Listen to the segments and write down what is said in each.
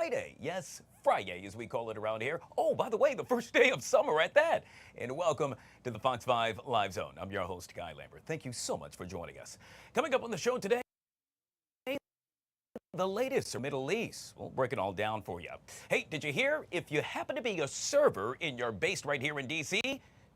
Friday. Yes, Friday, as we call it around here. Oh, by the way, the first day of summer at that. And welcome to the Fox 5 Live Zone. I'm your host, Guy Lambert. Thank you so much for joining us. Coming up on the show today, the latest from Middle East. We'll break it all down for you. Hey, did you hear? If you happen to be a server and you're based right here in D.C.,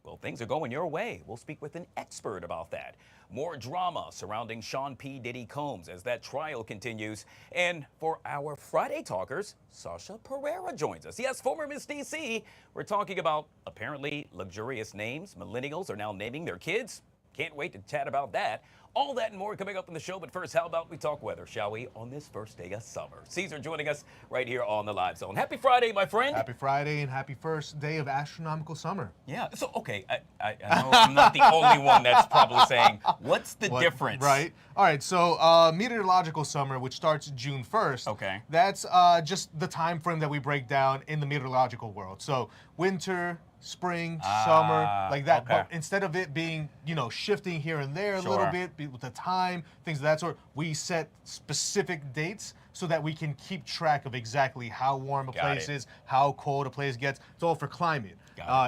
well, things are going your way. We'll speak with an expert about that. More drama surrounding Sean P. Diddy Combs as that trial continues. And for our Friday talkers, SASHA PEREA joins us. Yes, former Miss D.C. We're talking about apparently luxurious names millennials are now naming their kids. Can't wait to chat about that. All that and more coming up in the show. But first, how about we talk weather, shall we, on this first day of summer? Caesar joining us right here on the Live Zone. Happy Friday, my friend. Happy Friday and happy first day of astronomical summer. Yeah, so, okay, I know I'm not the only one that's probably saying, what's the difference? Right. All right, so meteorological summer, which starts June 1st. Okay. That's just the time frame that we break down in the meteorological world. So winter, spring, summer, like that. Okay. But instead of it being, shifting here and there a little bit with the time, things of that sort, we set specific dates so that we can keep track of exactly how warm a place is, how cold a place gets. It's all for climate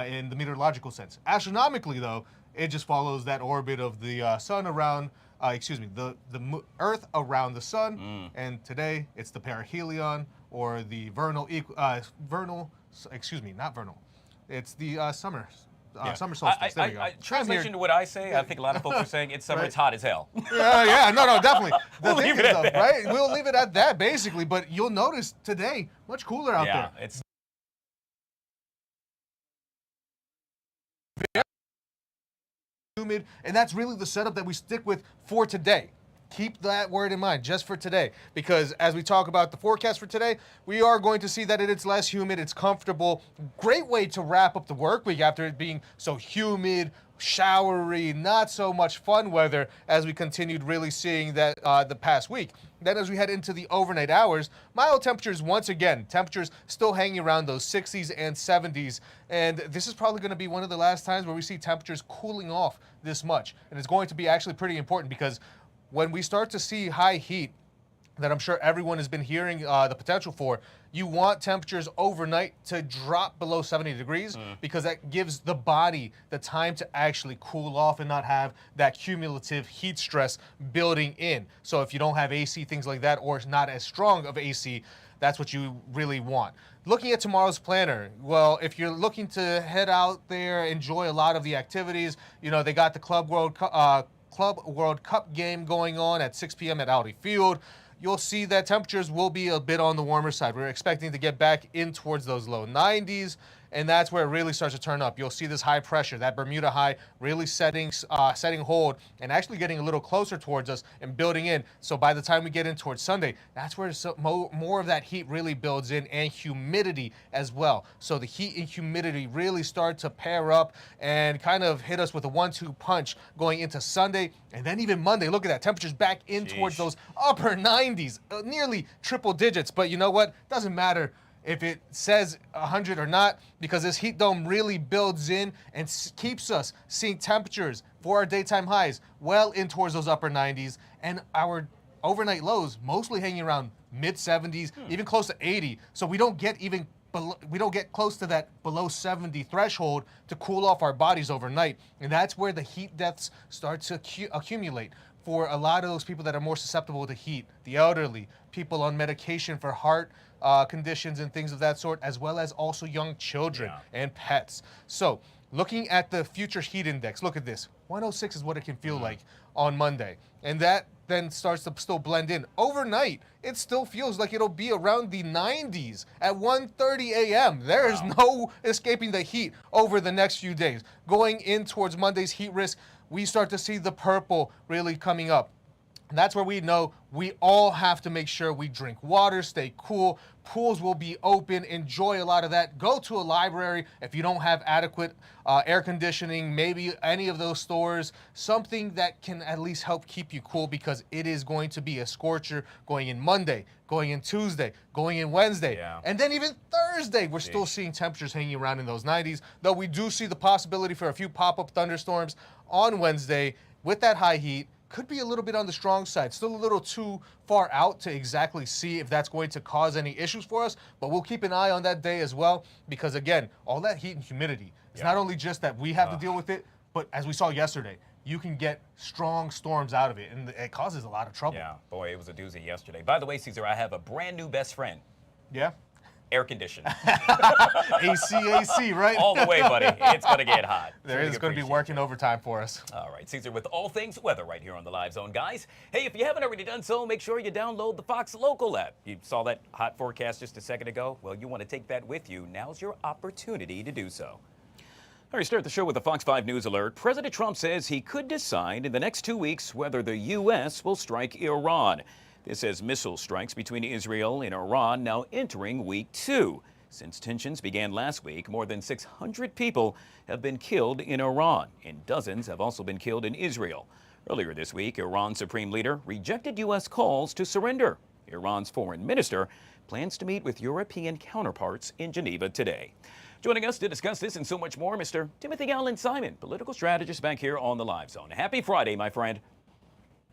in the meteorological sense. Astronomically, though, it just follows that orbit of the sun around, the Earth around the sun. And today, it's the perihelion or the it's the summer solstice. There we go. Translation to what I say, I think a lot of folks are saying it's summer, it's hot as hell. No, definitely. We'll leave it at that. Right? We'll leave it at that, basically. But you'll notice today, much cooler out there. Yeah, it's humid, and that's really the setup that we stick with for today. Keep that word in mind just for today, because as we talk about the forecast for today, we are going to see that it's less humid, it's comfortable. Great way to wrap up the work week after it being so humid, showery, not so much fun weather as we continued really seeing that the past week. Then as we head into the overnight hours, mild temperatures once again, temperatures still hanging around those 60s and 70s. And this is probably going to be one of the last times where we see temperatures cooling off this much. And it's going to be actually pretty important because when we start to see high heat that I'm sure everyone has been hearing the potential for, you want temperatures overnight to drop below 70 degrees because that gives the body the time to actually cool off and not have that cumulative heat stress building in. So if you don't have AC, things like that, or it's not as strong of AC, that's what you really want. Looking at tomorrow's planner, well, if you're looking to head out there, enjoy a lot of the activities, they got the Club World Cup game going on at 6 p.m. at Audi Field. You'll see that temperatures will be a bit on the warmer side. We're expecting to get back in towards those low 90s, and that's where it really starts to turn up. You'll see this high pressure, that Bermuda high, really setting hold and actually getting a little closer towards us and building in. So by the time we get in towards Sunday, that's where more of that heat really builds in, and humidity as well. So the heat and humidity really start to pair up and kind of hit us with a 1-2 punch going into Sunday, and then even Monday. Look at that, temperatures back in towards those upper 90s, nearly triple digits. But you know what? Doesn't matter if it says 100 or not, because this heat dome really builds in and keeps us seeing temperatures for our daytime highs well in towards those upper 90s, and our overnight lows mostly hanging around mid 70s, even close to 80. So we don't get close to that below 70 threshold to cool off our bodies overnight, and that's where the heat deaths start to accumulate for a lot of those people that are more susceptible to heat, the elderly, people on medication for heart conditions and things of that sort, as well as also young children and pets. So looking at the future heat index, look at this. 106 is what it can feel like on Monday. And that then starts to still blend in. Overnight, it still feels like it'll be around the 90s at 1:30 a.m. There is no escaping the heat over the next few days. Going in towards Monday's heat risk, we start to see the purple really coming up. And that's where we know we all have to make sure we drink water, stay cool. Pools will be open. Enjoy a lot of that. Go to a library if you don't have adequate air conditioning, maybe any of those stores, something that can at least help keep you cool, because it is going to be a scorcher going in Monday, going in Tuesday, going in Wednesday, and then even Thursday. We're still seeing temperatures hanging around in those 90s, though we do see the possibility for a few pop-up thunderstorms on Wednesday with that high heat could be a little bit on the strong side. Still a little too far out to exactly see if that's going to cause any issues for us, but we'll keep an eye on that day as well, because again, all that heat and humidity, it's not only just that we have to deal with it, but as we saw yesterday, you can get strong storms out of it, and it causes a lot of trouble. Yeah, boy, it was a doozy yesterday. By the way, Caesar, I have a brand new best friend. Yeah? Air conditioning. AC, right? All the way, buddy. It's going to get hot. There is going to be working overtime for us. All right, Caesar, with all things weather right here on the Live Zone, guys. Hey, if you haven't already done so, make sure you download the Fox Local app. You saw that hot forecast just a second ago? Well, you want to take that with you. Now's your opportunity to do so. All right, start the show with a Fox 5 News alert. President Trump says he could decide in the next 2 weeks whether the U.S. will strike Iran. This as missile strikes between Israel and Iran now entering week 2. Since tensions began last week, more than 600 people have been killed in Iran, and dozens have also been killed in Israel. Earlier this week, Iran's supreme leader rejected U.S. calls to surrender. Iran's foreign minister plans to meet with European counterparts in Geneva today. Joining us to discuss this and so much more, Mr. Timothy Allen Simon, political strategist back here on the Live Zone. Happy Friday, my friend.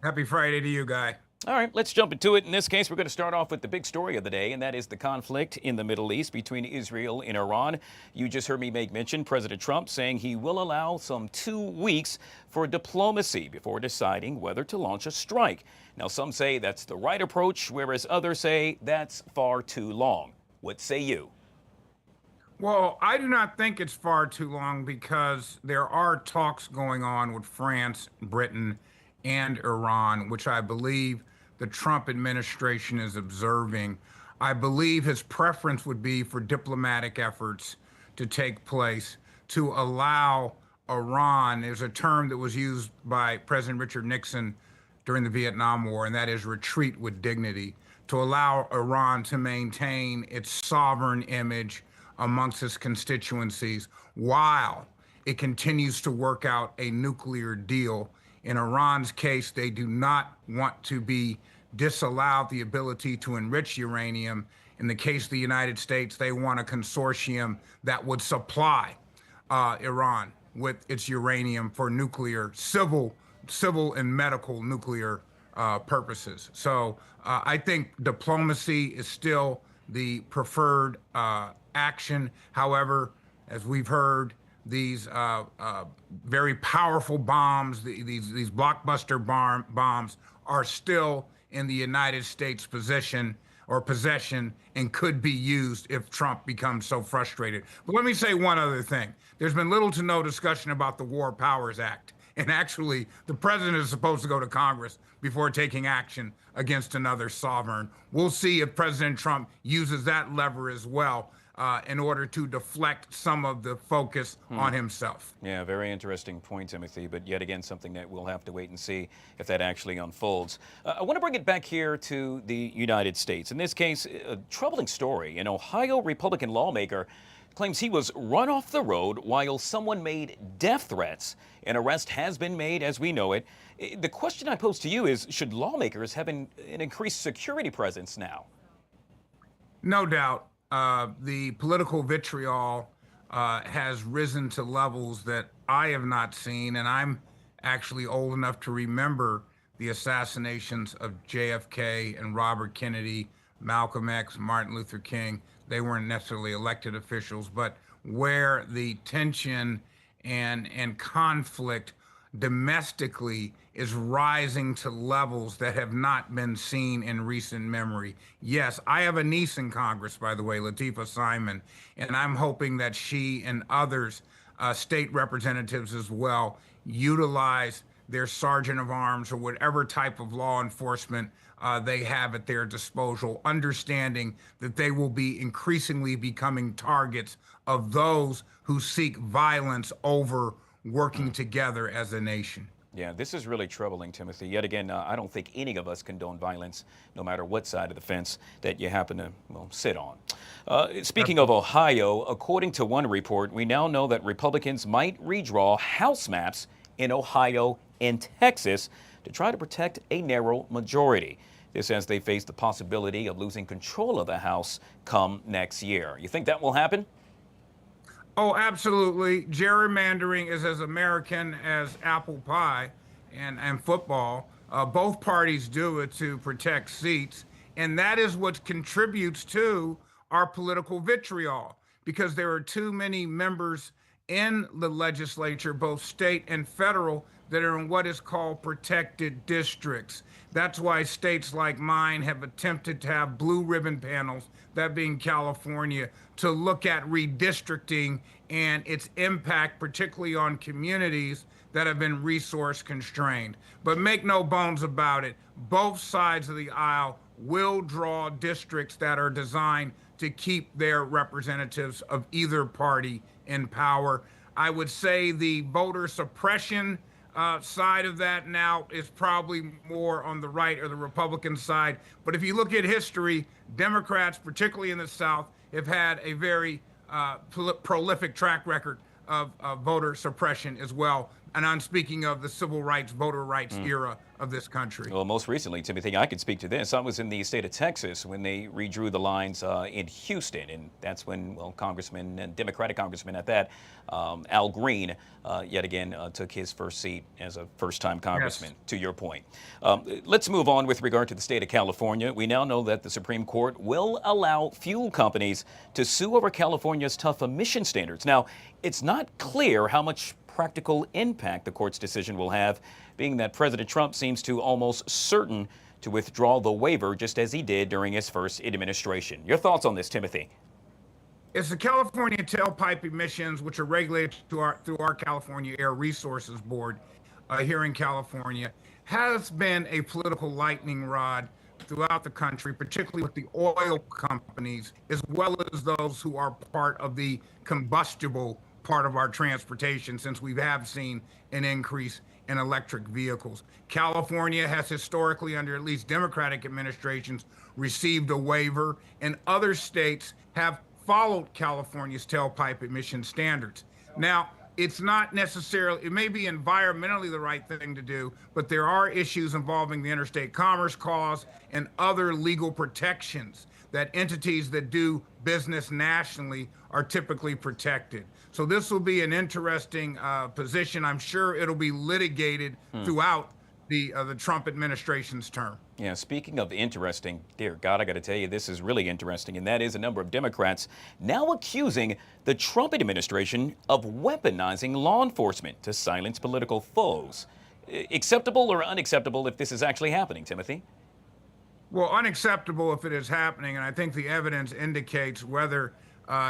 Happy Friday to you, Guy. All right, let's jump into it. In this case, we're going to start off with the big story of the day, and that is the conflict in the Middle East between Israel and Iran. You just heard me make mention, President Trump saying he will allow some 2 weeks for diplomacy before deciding whether to launch a strike. Now, some say that's the right approach, whereas others say that's far too long. What say you? Well, I do not think it's far too long because there are talks going on with France, Britain, and Iran, which I believe the Trump administration is observing. I believe his preference would be for diplomatic efforts to take place to allow Iran. There's a term that was used by President Richard Nixon during the Vietnam War, and that is retreat with dignity, to allow Iran to maintain its sovereign image amongst its constituencies while it continues to work out a nuclear deal. In Iran's case, they do not want to be disallowed the ability to enrich uranium. In the case of the United States, they want a consortium that would supply Iran with its uranium for nuclear, civil and medical nuclear purposes. So I think diplomacy is still the preferred action. However, as we've heard, these very powerful bombs, these blockbuster bombs are still in the United States possession and could be used if Trump becomes so frustrated. But let me say one other thing. There's been little to no discussion about the War Powers Act. And actually, the president is supposed to go to Congress before taking action against another sovereign. We'll see if President Trump uses that lever as well in order to deflect some of the focus on himself. Yeah, very interesting point, Timothy, but yet again, something that we'll have to wait and see if that actually unfolds. I want to bring it back here to the United States. In this case, a troubling story. An Ohio Republican lawmaker claims he was run off the road while someone made death threats. An arrest has been made as we know it. The question I pose to you is, should lawmakers have an increased security presence now? No doubt. The political vitriol has risen to levels that I have not seen, and I'm actually old enough to remember the assassinations of JFK and Robert Kennedy, Malcolm X, Martin Luther King. They weren't necessarily elected officials, but where the tension and conflict domestically is rising to levels that have not been seen in recent memory. Yes, I have a niece in Congress, by the way, Latifah Simon, and I'm hoping that she and others, state representatives as well, utilize their sergeant of arms or whatever type of law enforcement they have at their disposal, understanding that they will be increasingly becoming targets of those who seek violence over working together as a nation. Yeah, this is really troubling, Timothy. Yet again, I don't think any of us condone violence, no matter what side of the fence that you happen to, sit on. Speaking of Ohio, according to one report, we now know that Republicans might redraw House maps in Ohio and Texas to try to protect a narrow majority. This as they face the possibility of losing control of the House come next year. You think that will happen? Oh, absolutely. Gerrymandering is as American as apple pie. and football. Both parties do it to protect seats. And that is what contributes to our political vitriol, because there are too many members in the legislature, both state and federal, that are in what is called protected districts. That's why states like mine have attempted to have blue ribbon panels, that being California, to look at redistricting and its impact, particularly on communities that have been resource constrained. But make no bones about it, both sides of the aisle will draw districts that are designed to keep their representatives of either party in power. I would say the voter suppression side of that now is probably more on the right or the Republican side. But if you look at history, Democrats, particularly in the South, have had a very prolific track record of voter suppression as well. And I'm speaking of the civil rights, voter rights era of this country. Well, most recently, Timothy, I could speak to this. I was in the state of Texas when they redrew the lines in Houston, and that's when, well, Congressman, and Democratic Congressman at that, Al Green, yet again took his first seat as a first-time congressman, Yes. to your point. Let's move on with regard to the state of California. We now know that the Supreme Court will allow fuel companies to sue over California's tough emission standards. Now, it's not clear how much practical impact the court's decision will have, being that President Trump seems to almost certain to withdraw the waiver, just as he did during his first administration. Your thoughts on this, Timothy? It's the California tailpipe emissions, which are regulated through our California Air Resources Board here in California, has been a political lightning rod throughout the country, particularly with the oil companies, as well as those who are part of the combustible part of our transportation, since we have seen an increase in electric vehicles. California has historically, under at least Democratic administrations, received a waiver, and other states have followed California's tailpipe emission standards. Now, it's not necessarily, it may be environmentally the right thing to do, but there are issues involving the interstate commerce clause and other legal protections that entities that do business nationally are typically protected. So this will be an interesting position. I'm sure it'll be litigated throughout the Trump administration's term. Yeah, speaking of interesting, dear God, I got to tell you, this is really interesting, and that is a number of Democrats now accusing the Trump administration of weaponizing law enforcement to silence political foes. Acceptable or unacceptable if this is actually happening, Timothy? Well, unacceptable if it is happening, and I think the evidence indicates whether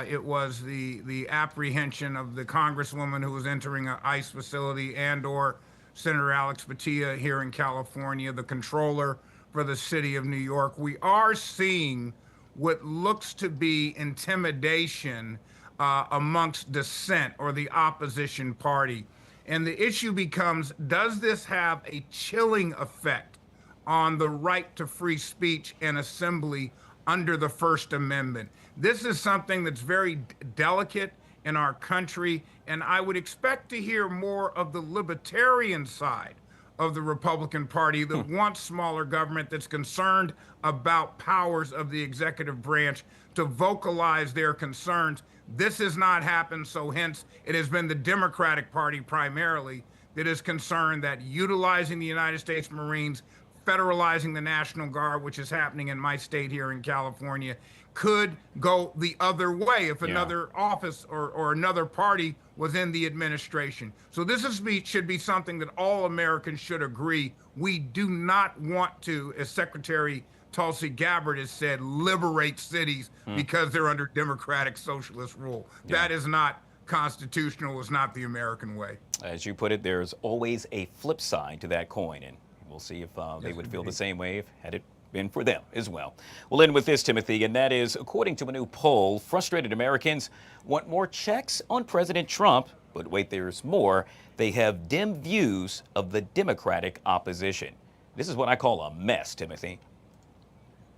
it was the apprehension of the congresswoman who was entering an ICE facility and/or Senator Alex Batia here in California, the controller for the city of New York. We are seeing what looks to be intimidation amongst dissent or the opposition party. And the issue becomes, does this have a chilling effect on the right to free speech and assembly under the First Amendment? This is something that's very delicate in our country, and I would expect to hear more of the libertarian side of the Republican Party that wants smaller government, that's concerned about powers of the executive branch to vocalize their concerns. This has not happened, so hence it has been the Democratic Party primarily that is concerned that utilizing the United States Marines, federalizing the National Guard, which is happening in my state here in California, could go the other way if another office or another party was in the administration. So this should be something that all Americans should agree. We do not want to, as Secretary Tulsi Gabbard has said, liberate cities because they're under democratic socialist rule. That is not constitutional, is not the American way. As you put it, there's always a flip side to that coin, and we'll see if they would feel the same way if had it been for them as well. We'll end with this, Timothy, and that is, according to a new poll, frustrated Americans want more checks on President Trump, but wait, there's more. They have dim views of the Democratic opposition. This is what I call a mess, Timothy.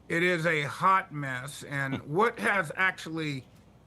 It is a hot mess, and what has actually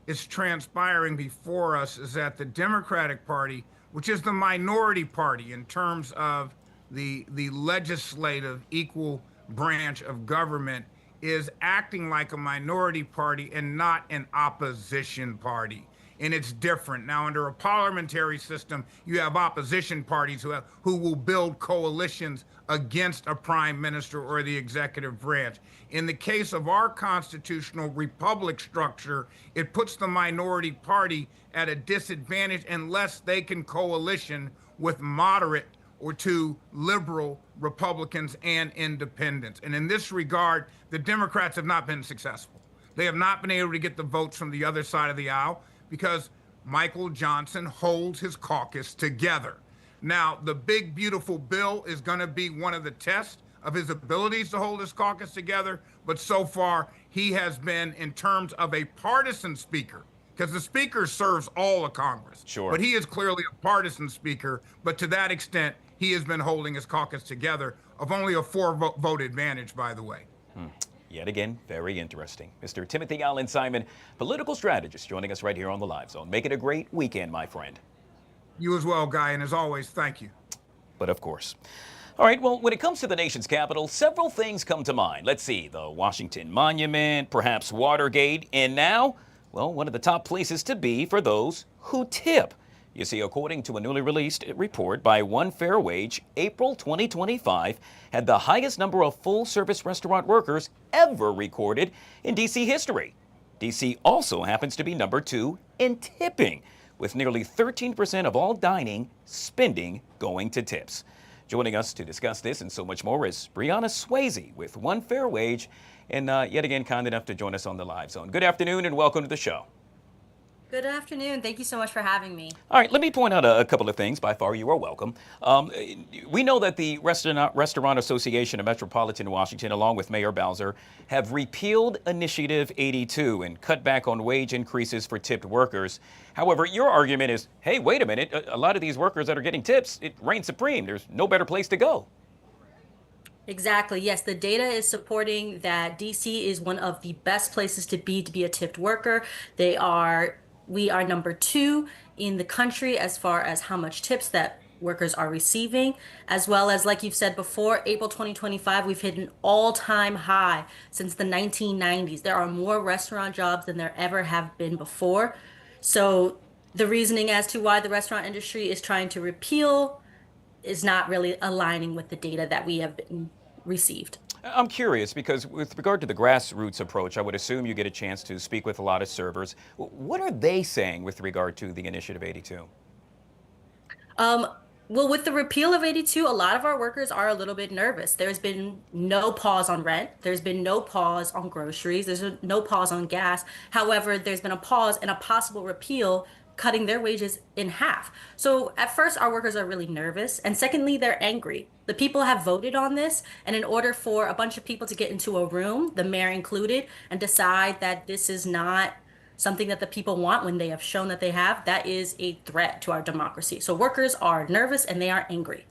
is transpiring before us is that the Democratic Party, which is the minority party in terms of the legislative equal branch of government, is acting like a minority party and not an opposition party. and it's different. Now, under a parliamentary system, you have opposition parties who will build coalitions against a prime minister or the executive branch. In the case of our constitutional republic structure, it puts the minority party at a disadvantage unless they can coalition with moderate or to liberal Republicans and independents. And in this regard, the Democrats have not been successful. They have not been able to get the votes from the other side of the aisle because Michael Johnson holds his caucus together. Now, the big, beautiful bill is going to be one of the tests of his abilities to hold his caucus together. But so far, he has been, in terms of a partisan speaker, because the speaker serves all of Congress. Sure. But he is clearly a partisan speaker. But to that extent, he has been holding his caucus together of only a 4-vote advantage, by the way. Yet again, very interesting. Mr. Timothy Allen Simon, political strategist, joining us right here on the Live Zone. Make it a great weekend, my friend. You as well, Guy, and as always, thank you. But of course. All right, well, when it comes to the nation's capital, several things come to mind. Let's see, the Washington Monument, perhaps Watergate, and now, well, one of the top places to be for those who tip. You see, according to a newly released report by One Fair Wage, April 2025 had the highest number of full-service restaurant workers ever recorded in D.C. history. D.C. also happens to be number 2 in tipping, with nearly 13% of all dining spending going to tips. Joining us to discuss this and so much more is Brianna Swayze with One Fair Wage, and yet again kind enough to join us on the Live Zone. Good afternoon and welcome to the show. Good afternoon. Thank you so much for having me. All right, let me point out a couple of things. By far, you are welcome. We know that the Restaurant Association of Metropolitan Washington, along with Mayor Bowser, have repealed Initiative 82 and cut back on wage increases for tipped workers. However, your argument is, hey, wait a minute, a lot of these workers that are getting tips, it reigns supreme. There's no better place to go. Exactly. Yes, the data is supporting that DC is one of the best places to be a tipped worker. We are number 2 in the country as far as how much tips that workers are receiving, as well as, like you've said before, April 2025, we've hit an all-time high since the 1990s. There are more restaurant jobs than there ever have been before. So the reasoning as to why the restaurant industry is trying to repeal is not really aligning with the data that we have received. I'm curious because with regard to the grassroots approach, I would assume you get a chance to speak with a lot of servers. What are they saying with regard to the Initiative 82? Well, with the repeal of 82, a lot of our workers are a little bit nervous. There's been no pause on rent. There's been no pause on groceries. There's no pause on gas. However, there's been a pause and a possible repeal cutting their wages in half. So at first, our workers are really nervous. And secondly, they're angry. The people have voted on this. And in order for a bunch of people to get into a room, the mayor included, and decide that this is not something that the people want when they have shown that they have, that is a threat to our democracy. So workers are nervous and they are angry.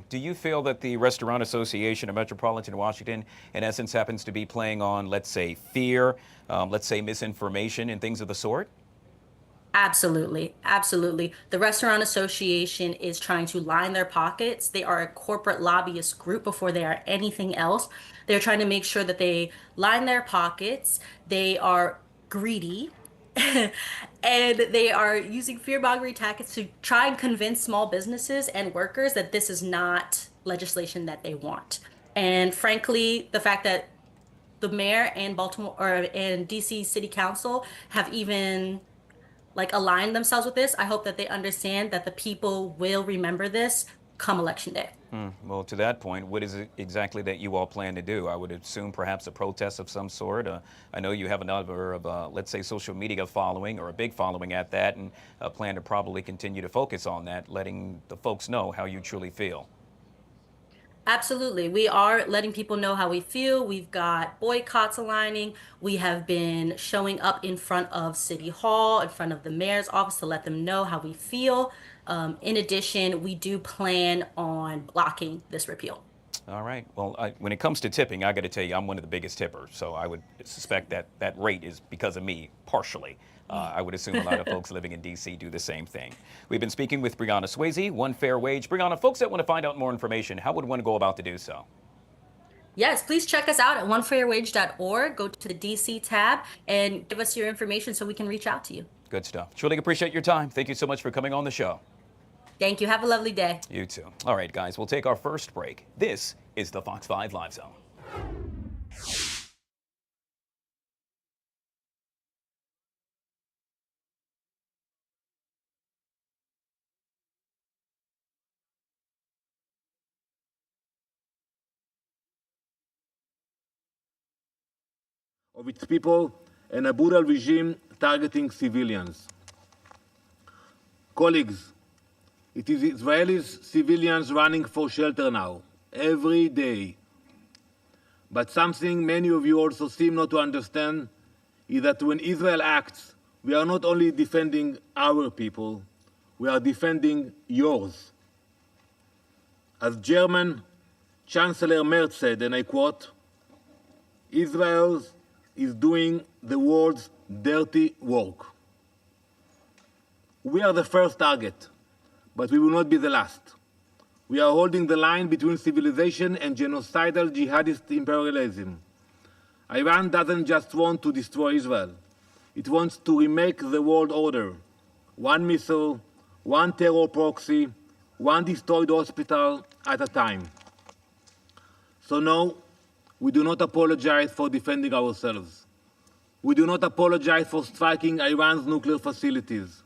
Do you feel that the Restaurant Association of Metropolitan Washington, in essence, happens to be playing on, let's say, fear, let's say misinformation and things of the sort? Absolutely. Absolutely. The Restaurant Association is trying to line their pockets. They are a corporate lobbyist group before they are anything else. They're trying to make sure that they line their pockets. They are greedy. And they are using fear-mongering tactics to try and convince small businesses and workers that this is not legislation that they want. And frankly, the fact that the mayor and DC City Council have even aligned themselves with this, I hope that they understand that the people will remember this come election day. Well, to that point, what is it exactly that you all plan to do? I would assume perhaps a protest of some sort. I know you have a number of, let's say, social media following, or a big following at that, and plan to probably continue to focus on that, letting the folks know how you truly feel. Absolutely. We are letting people know how we feel. We've got boycotts aligning. We have been showing up in front of City Hall, in front of the mayor's office to let them know how we feel. In addition, we do plan on blocking this repeal. All right. Well, when it comes to tipping, I got to tell you, I'm one of the biggest tippers. So I would suspect that that rate is because of me, partially. I would assume a lot of folks living in D.C. do the same thing. We've been speaking with Brianna Swayze, One Fair Wage. Brianna, folks that want to find out more information, how would one go about to do so? Yes, please check us out at onefairwage.org. Go to the DC tab and give us your information so we can reach out to you. Good stuff. Truly appreciate your time. Thank you so much for coming on the show. Thank you. Have a lovely day. You too. All right, guys, we'll take our first break. This is the Fox 5 Live Zone. Of its people and a brutal regime targeting civilians. Colleagues, it is Israeli civilians running for shelter now, every day. But something many of you also seem not to understand is that when Israel acts, we are not only defending our people, we are defending yours. As German Chancellor Merz said, and I quote, Israel is doing the world's dirty work. We are the first target, but we will not be the last. We are holding the line between civilization and genocidal jihadist imperialism. Iran doesn't just want to destroy Israel. It wants to remake the world order. One missile, one terror proxy, one destroyed hospital at a time. So no, we do not apologize for defending ourselves. We do not apologize for striking Iran's nuclear facilities.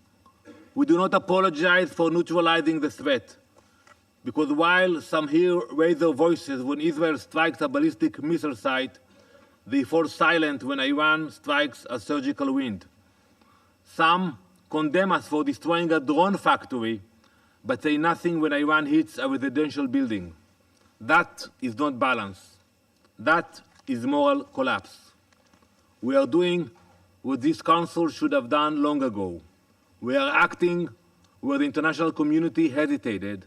We do not apologize for neutralizing the threat. Because while some here raise their voices when Israel strikes a ballistic missile site, they fall silent when Iran strikes a surgical wind. Some condemn us for destroying a drone factory, but say nothing when Iran hits a residential building. That is not balance. That is moral collapse. We are doing what this council should have done long ago. We are acting where the international community hesitated.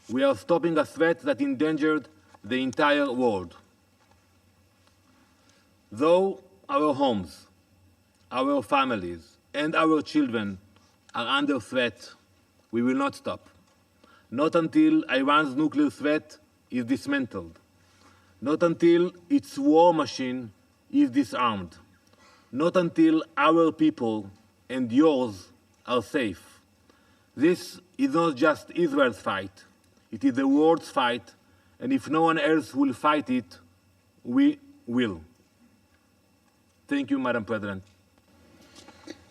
We are stopping a threat that endangered the entire world. Though our homes, our families, and our children are under threat, we will not stop. Not until Iran's nuclear threat is dismantled. Not until its war machine is disarmed. Not until our people and yours are safe. This is not just Israel's fight. It is the world's fight, and if no one else will fight it, we will. Thank you, Madam President.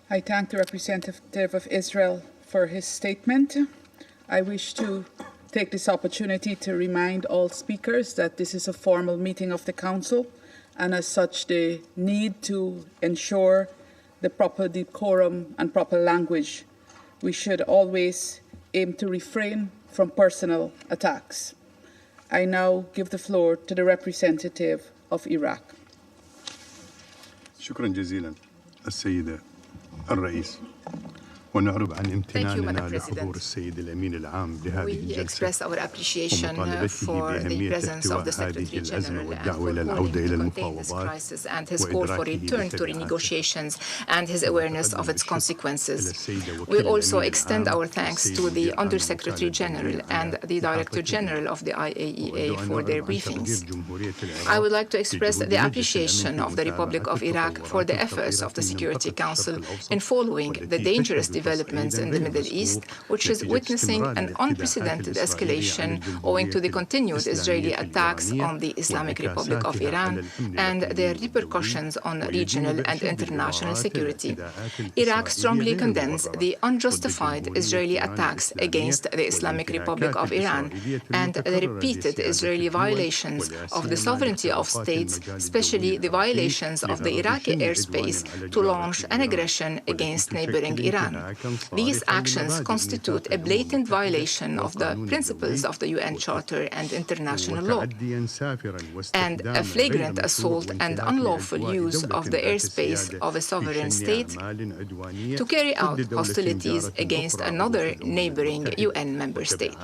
I thank the representative of Israel for his statement. I wish to take this opportunity to remind all speakers that this is a formal meeting of the Council, and as such, the need to ensure the proper decorum and proper language. We should always aim to refrain from personal attacks. I now give the floor to the representative of Iraq. شكرا جزيلا السيدة الرئيس ونعرب عن امتناننا لحضور السيد الأمين العام لهذه We الجلسة express our appreciation for the بأهمية presence of the احتواء هذه Secretary الأزمة General and والدعوة for إلى calling العودة إلى to contain this المفاوضات crisis and his call for return to renegotiations and his awareness of its consequences. We also extend our thanks to the Undersecretary General and the Director General of the IAEA for their briefings. I would like to express the appreciation of the Republic of Iraq for the efforts of the Security Council in following the dangerous developments in the Middle East, which is witnessing an unprecedented escalation owing to the continued Israeli attacks on the Islamic Republic of Iran and their repercussions on regional and international security. Iraq strongly condemns the unjustified Israeli attacks against the Islamic Republic of Iran and the repeated Israeli violations of the sovereignty of states, especially the violations of the Iraqi airspace to launch an aggression against neighboring Iran. These actions constitute a blatant violation of the principles of the UN Charter and international law, and a flagrant assault and unlawful use of the airspace of a sovereign state to carry out hostilities against another neighboring UN member state.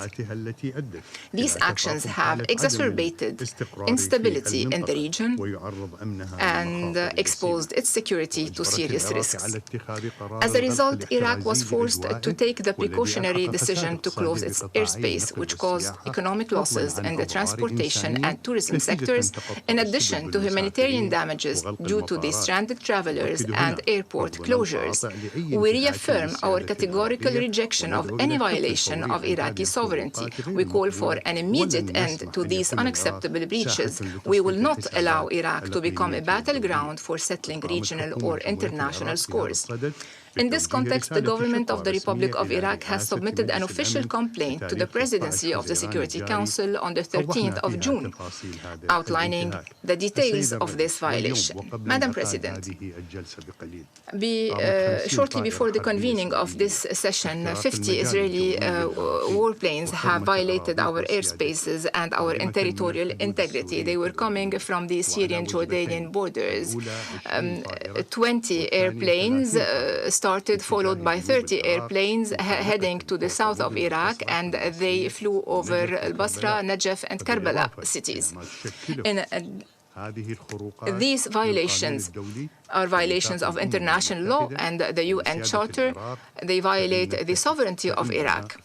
These actions have exacerbated instability in the region and exposed its security to serious risks. As a result, Iraq Iraq was forced to take the precautionary decision to close its airspace, which caused economic losses in the transportation and tourism sectors, in addition to humanitarian damages due to the stranded travelers and airport closures. We reaffirm our categorical rejection of any violation of Iraqi sovereignty. We call for an immediate end to these unacceptable breaches. We will not allow Iraq to become a battleground for settling regional or international scores. In this context, the government of the Republic of Iraq has submitted an official complaint to the Presidency of the Security Council on the 13th of June, outlining the details of this violation. Madam President, shortly before the convening of this session, 50 Israeli warplanes have violated our airspaces and our territorial integrity. They were coming from the Syrian-Jordanian borders. 20 airplanes started, followed by 30 airplanes heading to the south of Iraq, and they flew over Basra, Najaf, and Karbala cities. These violations are violations of international law and the UN Charter. They violate the sovereignty of Iraq.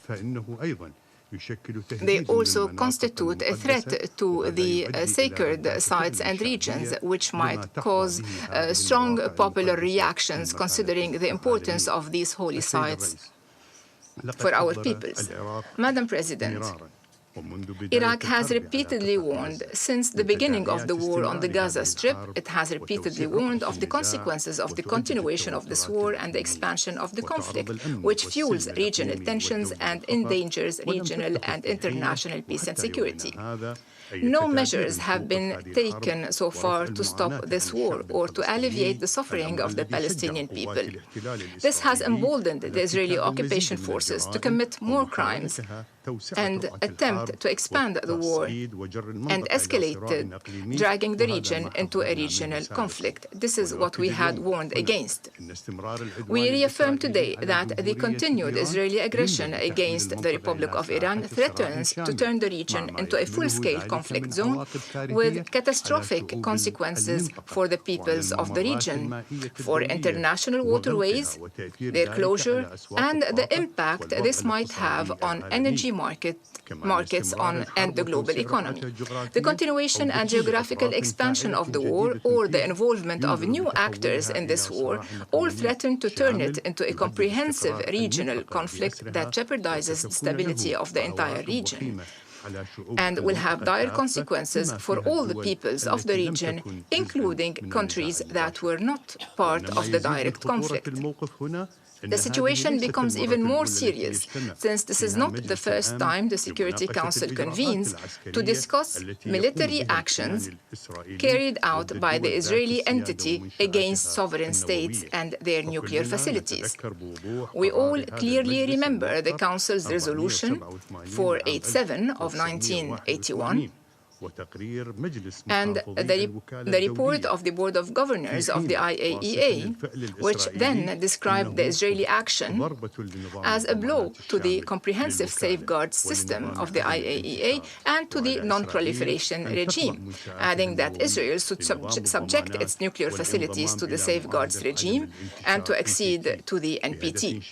They also constitute a threat to the sacred sites and regions, which might cause strong popular reactions, considering the importance of these holy sites for our peoples. Madam President, Iraq has repeatedly warned since the beginning of the war on the Gaza Strip. It has repeatedly warned of the consequences of the continuation of this war and the expansion of the conflict, which fuels regional tensions and endangers regional and international peace and security. No measures have been taken so far to stop this war or to alleviate the suffering of the Palestinian people. This has emboldened the Israeli occupation forces to commit more crimes and attempt to expand the war and escalate it, dragging the region into a regional conflict. This is what we had warned against. We reaffirm today that the continued Israeli aggression against the Republic of Iran threatens to turn the region into a full-scale conflict zone with catastrophic consequences for the peoples of the region, for international waterways, their closure, and the impact this might have on energy markets and the global economy. The continuation and geographical expansion of the war or the involvement of new actors in this war all threaten to turn it into a comprehensive regional conflict that jeopardizes the stability of the entire region and will have dire consequences for all the peoples of the region, including countries that were not part of the direct conflict. The situation becomes even more serious since this is not the first time the Security Council convenes to discuss military actions carried out by the Israeli entity against sovereign states and their nuclear facilities. We all clearly remember the Council's resolution 487 of 1981 and the report of the Board of Governors of the IAEA, which then described the Israeli action as a blow to the comprehensive safeguards system of the IAEA and to the non-proliferation regime, adding that Israel should subject its nuclear facilities to the safeguards regime and to accede to the NPT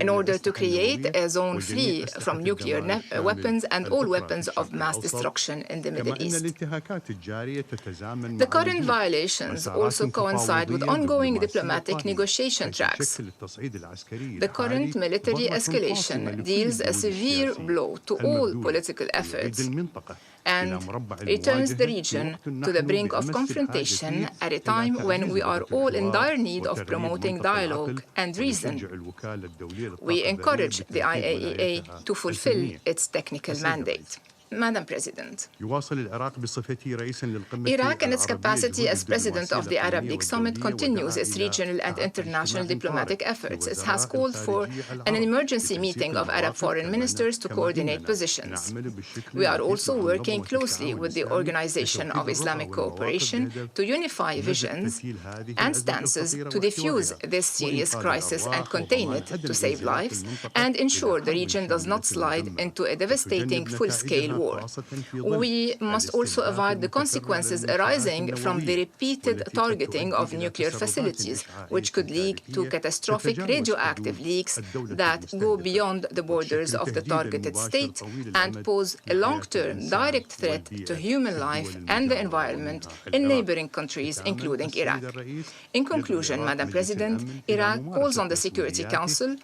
in order to create a zone free from nuclear weapons and all weapons of mass destruction in the Middle East. The current violations also coincide with ongoing diplomatic negotiation tracks. The current military escalation deals a severe blow to all political efforts and returns the region to the brink of confrontation at a time when we are all in dire need of promoting dialogue and reason. We encourage the IAEA to fulfill its technical mandate. Madam President, Iraq, in its capacity as President of the Arab League Summit, continues its regional and international diplomatic efforts. It has called for an emergency meeting of Arab foreign ministers to coordinate positions. We are also working closely with the Organization of Islamic Cooperation to unify visions and stances to defuse this serious crisis and contain it to save lives and ensure the region does not slide into a devastating full-scale war. We must also avoid the consequences arising from the repeated targeting of nuclear facilities, which could lead to catastrophic radioactive leaks that go beyond the borders of the targeted state and pose a long-term direct threat to human life and the environment in neighboring countries, including Iraq. In conclusion, Madam President, Iraq calls on the Security Council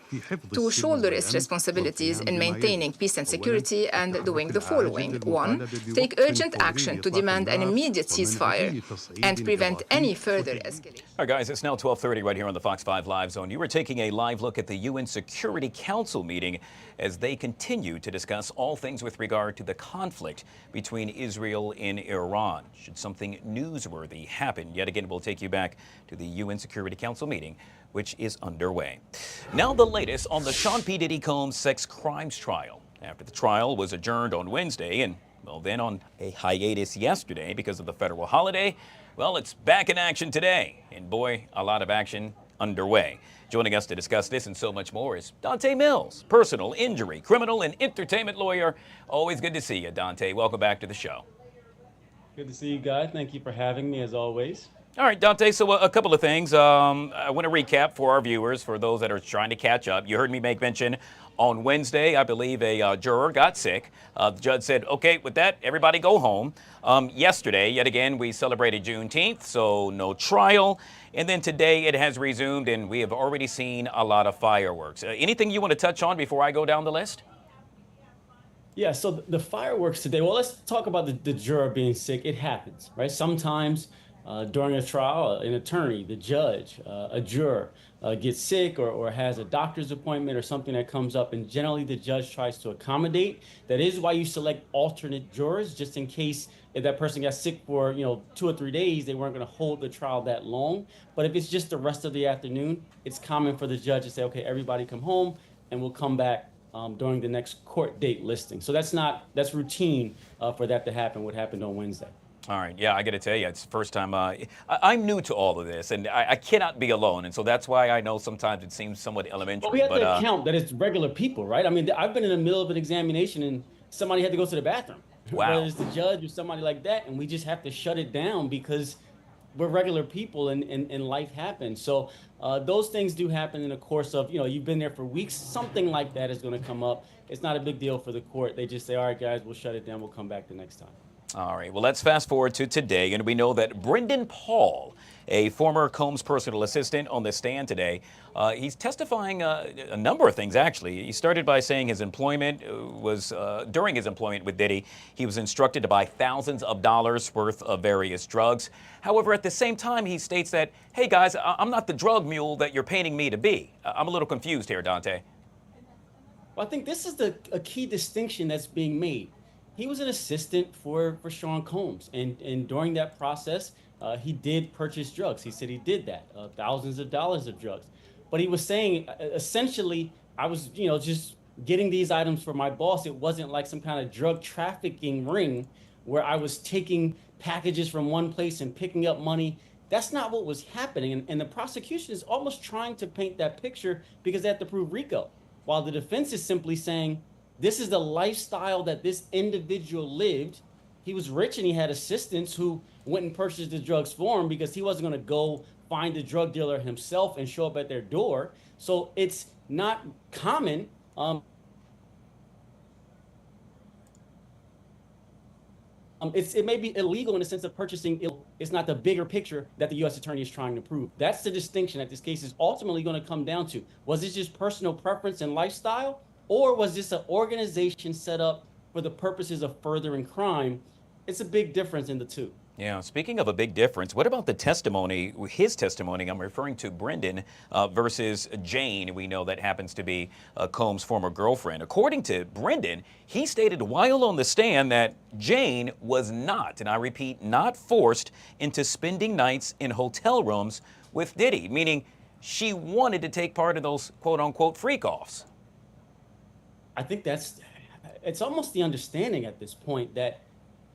to shoulder its responsibilities in maintaining peace and security and doing the following. 1. Take urgent action to demand an immediate ceasefire and prevent any further escalation. All right, guys, it's now 12:30 right here on the Fox 5 Live Zone. You were taking a live look at the UN Security Council meeting as they continue to discuss all things with regard to the conflict between Israel and Iran. Should something newsworthy happen, yet again, we'll take you back to the UN Security Council meeting, which is underway. Now the latest on the Sean P. Diddy Combs sex crimes trial. After the trial was adjourned on Wednesday and, well, then on a hiatus yesterday because of the federal holiday, well, it's back in action today. And boy, a lot of action underway. Joining us to discuss this and so much more is Dante Mills, personal injury, criminal, and entertainment lawyer. Always good to see you, Dante. Welcome back to the show. Good to see you guys. Thank you for having me, as always. All right, Dante, so a couple of things. I want to recap for our viewers, for those that are trying to catch up. You heard me make mention on Wednesday, I believe a juror got sick. The judge said, okay, with that, everybody go home. Yesterday, yet again, we celebrated Juneteenth, so no trial. And then today it has resumed, and we have already seen a lot of fireworks. Anything you want to touch on before I go down the list? Yeah, so the fireworks today, well, let's talk about the juror being sick. It happens, right? Sometimes during a trial, an attorney, the judge, a juror gets sick or has a doctor's appointment or something that comes up, and generally the judge tries to accommodate. That is why you select alternate jurors, just in case if that person got sick for 2 or 3 days, they weren't going to hold the trial that long. But if it's just the rest of the afternoon, it's common for the judge to say, okay, everybody come home and we'll come back during the next court date listing. So that's routine for that to happen, what happened on Wednesday. All right. Yeah, I got to tell you, it's the first time I'm new to all of this, and I cannot be alone. And so that's why I know sometimes it seems somewhat elementary. Well, we have to account that it's regular people, right? I mean, I've been in the middle of an examination and somebody had to go to the bathroom. Wow. Whether it's the judge or somebody like that, and we just have to shut it down because we're regular people and life happens. So those things do happen in the course of, you've been there for weeks. Something like that is going to come up. It's not a big deal for the court. They just say, all right, guys, we'll shut it down. We'll come back the next time. All right, well, let's fast forward to today, and we know that Brendan Paul, a former Combs personal assistant, on the stand today. He's testifying a number of things, actually. He started by saying his employment was, during his employment with Diddy, he was instructed to buy thousands of dollars worth of various drugs. However, at the same time, he states that, hey, guys, I'm not the drug mule that you're painting me to be. I'm a little confused here, Dante. Well, I think this is a key distinction that's being made. He was an assistant for Sean Combs, and during that process, he did purchase drugs. He said he did that, thousands of dollars of drugs. But he was saying, essentially, I was, just getting these items for my boss. It wasn't like some kind of drug trafficking ring where I was taking packages from one place and picking up money. That's not what was happening. And the prosecution is almost trying to paint that picture because they have to prove RICO, while the defense is simply saying, this is the lifestyle that this individual lived. He was rich and he had assistants who went and purchased the drugs for him because he wasn't going to go find the drug dealer himself and show up at their door. So it's not common. It may be illegal in the sense of purchasing. It's not the bigger picture that the U.S. attorney is trying to prove. That's the distinction that this case is ultimately going to come down to. Was this just personal preference and lifestyle? Or was this an organization set up for the purposes of furthering crime? It's a big difference in the two. Yeah, speaking of a big difference, what about the testimony, his testimony, I'm referring to Brendan versus Jane, we know that happens to be Combs' former girlfriend. According to Brendan, he stated while on the stand that Jane was not, and I repeat, not forced into spending nights in hotel rooms with Diddy, meaning she wanted to take part in those quote-unquote freak-offs. I think it's almost the understanding at this point that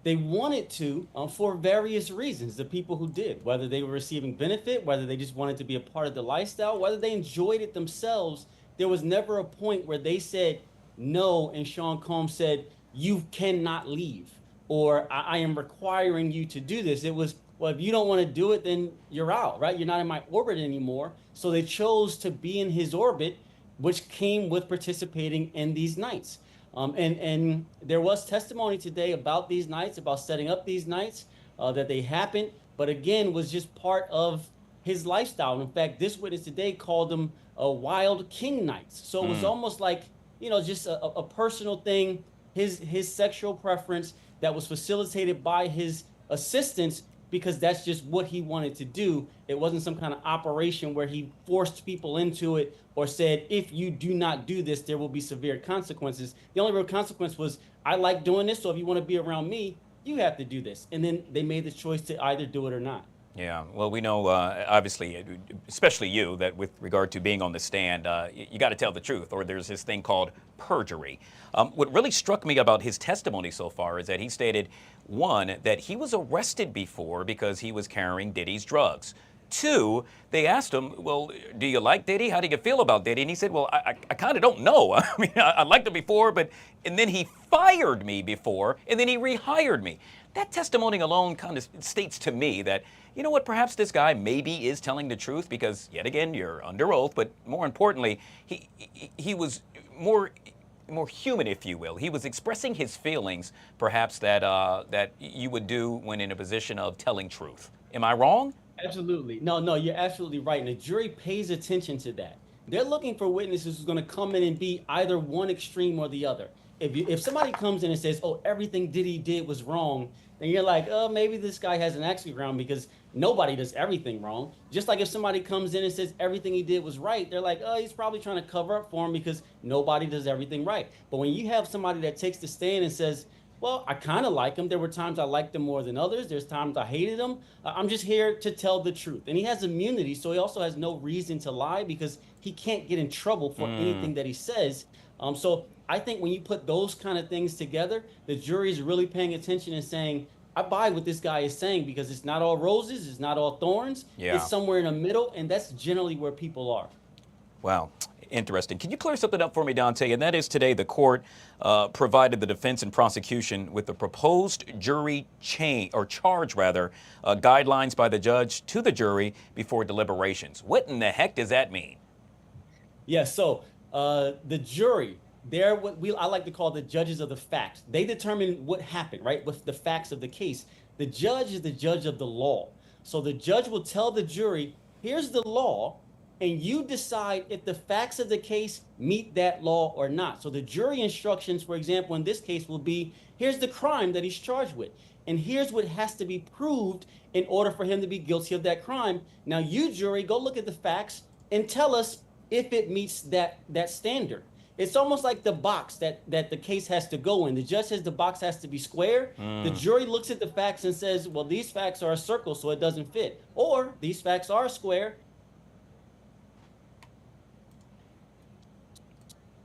they wanted to for various reasons, the people who did, whether they were receiving benefit, whether they just wanted to be a part of the lifestyle, whether they enjoyed it themselves. There was never a point where they said no and Sean Combs said, you cannot leave, or I am requiring you to do this. It was, well, if you don't want to do it, then you're out, right? You're not in my orbit anymore. So they chose to be in his orbit, which came with participating in these nights. And there was testimony today about these nights, about setting up these nights, that they happened, but again, was just part of his lifestyle. In fact, this witness today called them wild king nights. So it was almost like, you know, just a personal thing, his sexual preference that was facilitated by his assistants, because that's just what he wanted to do. It wasn't some kind of operation where he forced people into it or said, if you do not do this, there will be severe consequences. The only real consequence was, I like doing this, so if you want to be around me, you have to do this. And then they made the choice to either do it or not. Yeah, well, we know, obviously, especially you, that with regard to being on the stand, you got to tell the truth, or there's this thing called perjury. What really struck me about his testimony so far is that he stated, one, that he was arrested before because he was carrying Diddy's drugs. Two, they asked him, well, do you like Diddy? How do you feel about Diddy? And he said, well, I kind of don't know. I mean, I liked him before, and then he fired me before, and then he rehired me. That testimony alone kind of states to me that, you know what, perhaps this guy maybe is telling the truth because, yet again, you're under oath, but more importantly, he was more human, if you will. He was expressing his feelings, perhaps, that you would do when in a position of telling truth. Am I wrong? Absolutely. No, you're absolutely right. And the jury pays attention to that. They're looking for witnesses who's going to come in and be either one extreme or the other. If somebody comes in and says, oh, everything Diddy did was wrong, then you're like, oh, maybe this guy has an axe to ground because nobody does everything wrong. Just like if somebody comes in and says everything he did was right, they're like, oh, he's probably trying to cover up for him because nobody does everything right. But when you have somebody that takes the stand and says, well, I kind of like him. There were times I liked him more than others. There's times I hated him. I'm just here to tell the truth. And he has immunity, so he also has no reason to lie because he can't get in trouble for anything that he says. So I think when you put those kind of things together, the jury is really paying attention and saying, I buy what this guy is saying because it's not all roses, it's not all thorns. Yeah. It's somewhere in the middle, and that's generally where people are. Wow. Interesting. Can you clear something up for me, Dante? And that is today the court provided the defense and prosecution with the proposed jury charge, guidelines by the judge to the jury before deliberations. What in the heck does that mean? Yeah, so the jury, they're what I like to call the judges of the facts. They determine what happened, right, with the facts of the case. The judge is the judge of the law. So the judge will tell the jury, here's the law, and you decide if the facts of the case meet that law or not. So the jury instructions, for example, in this case will be, here's the crime that he's charged with, and here's what has to be proved in order for him to be guilty of that crime. Now you, jury, go look at the facts and tell us if it meets that standard. It's almost like the box that the case has to go in. The judge says the box has to be square. The jury looks at the facts and says, well, these facts are a circle, so it doesn't fit. Or these facts are square.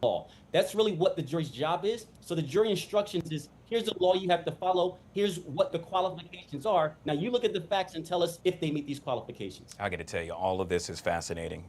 Law. That's really what the jury's job is. So the jury instructions is, here's the law you have to follow. Here's what the qualifications are. Now you look at the facts and tell us if they meet these qualifications. I got to tell you, all of this is fascinating.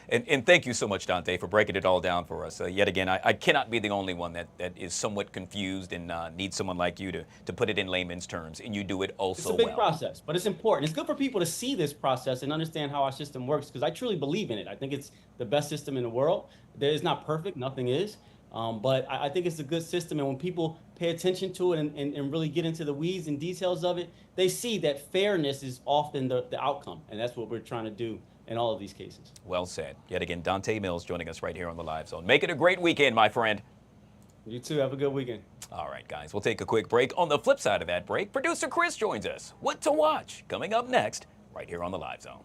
And thank you so much, Dante, for breaking it all down for us. Yet again, I cannot be the only one that is somewhat confused and needs someone like you to put it in layman's terms. And you do it oh so well. It's a big process, but it's important. It's good for people to see this process and understand how our system works, because I truly believe in it. I think it's the best system in the world. It's not perfect. Nothing is. But I think it's a good system, and when people pay attention to it and really get into the weeds and details of it, they see that fairness is often the outcome, and that's what we're trying to do in all of these cases. Well said. Yet again, Dante Mills joining us right here on the Live Zone. Make it a great weekend, my friend. You too. Have a good weekend. All right, guys, we'll take a quick break. On the flip side of that break, producer Chris joins us. What to watch? Coming up next, right here on the Live Zone.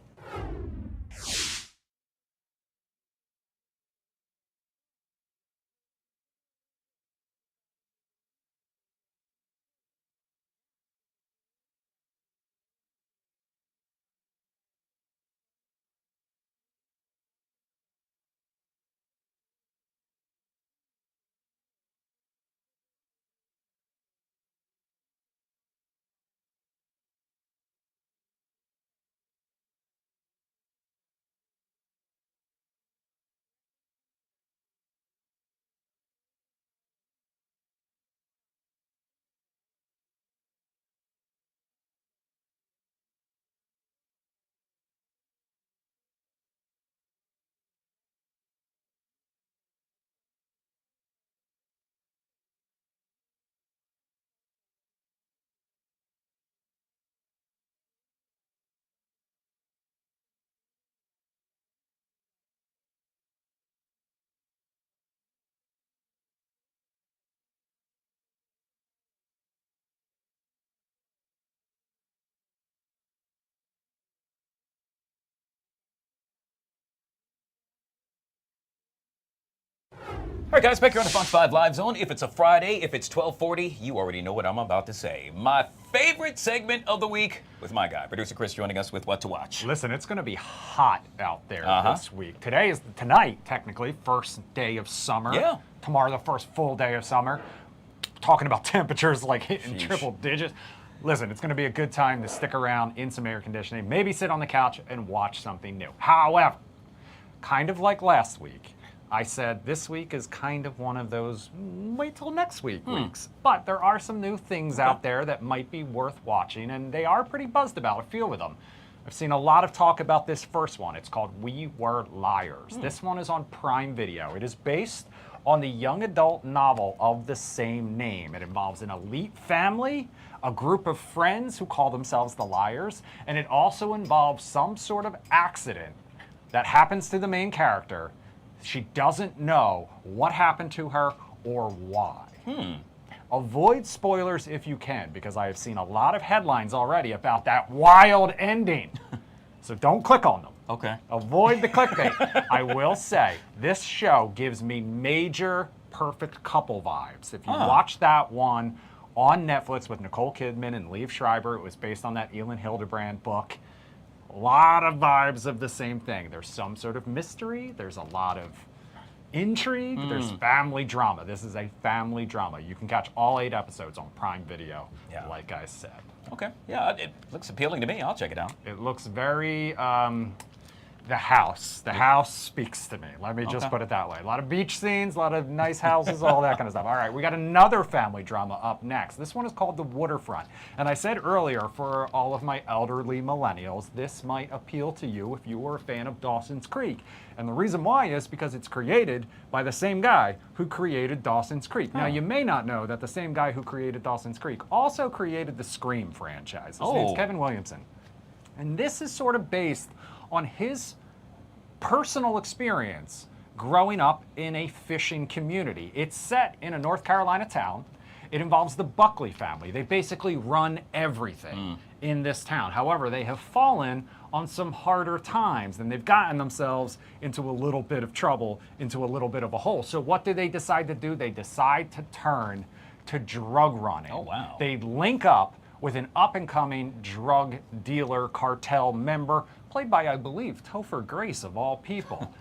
All right, guys, back here on the Fox 5 Live Zone. If it's a Friday, if it's 12:40, you already know what I'm about to say. My favorite segment of the week with my guy, producer Chris, joining us with What to Watch. Listen, it's going to be hot out there this week. Tonight, technically, first day of summer. Yeah. Tomorrow, the first full day of summer. Talking about temperatures like hitting triple digits. Listen, it's going to be a good time to stick around in some air conditioning, maybe sit on the couch and watch something new. However, kind of like last week, I said this week is kind of one of those wait till next week weeks. But there are some new things out there that might be worth watching, and they are pretty buzzed about a few of them. I've seen a lot of talk about this first one. It's called We Were Liars. This one is on Prime Video. It is based on the young adult novel of the same name. It involves an elite family, a group of friends who call themselves the Liars, and it also involves some sort of accident that happens to the main character. She doesn't know what happened to her or why. Avoid spoilers if you can, because I have seen a lot of headlines already about that wild ending. So don't click on them. Okay. Avoid the clickbait. I will say, this show gives me major Perfect Couple vibes. If you watch that one on Netflix with Nicole Kidman and Liev Schreiber, it was based on that Elin Hilderbrand book. A lot of vibes of the same thing. There's some sort of mystery. There's a lot of intrigue. There's family drama. This is a family drama. You can catch all 8 episodes on Prime Video, like I said. Okay. Yeah, it looks appealing to me. I'll check it out. It looks very the house. The house speaks to me. Let me just put it that way. A lot of beach scenes, a lot of nice houses, all that kind of stuff. All right, we got another family drama up next. This one is called The Waterfront. And I said earlier, for all of my elderly millennials, this might appeal to you if you were a fan of Dawson's Creek. And the reason why is because it's created by the same guy who created Dawson's Creek. Now, you may not know that the same guy who created Dawson's Creek also created the Scream franchise. His name's Kevin Williamson. And this is sort of based on his personal experience growing up in a fishing community. It's set in a North Carolina town. It involves the Buckley family. They basically run everything in this town. However, they have fallen on some harder times, and they've gotten themselves into a little bit of trouble, into a little bit of a hole. So what do they decide to do? They decide to turn to drug running. Oh, wow. They link up with an up-and-coming drug dealer cartel member, played by, I believe, Topher Grace, of all people.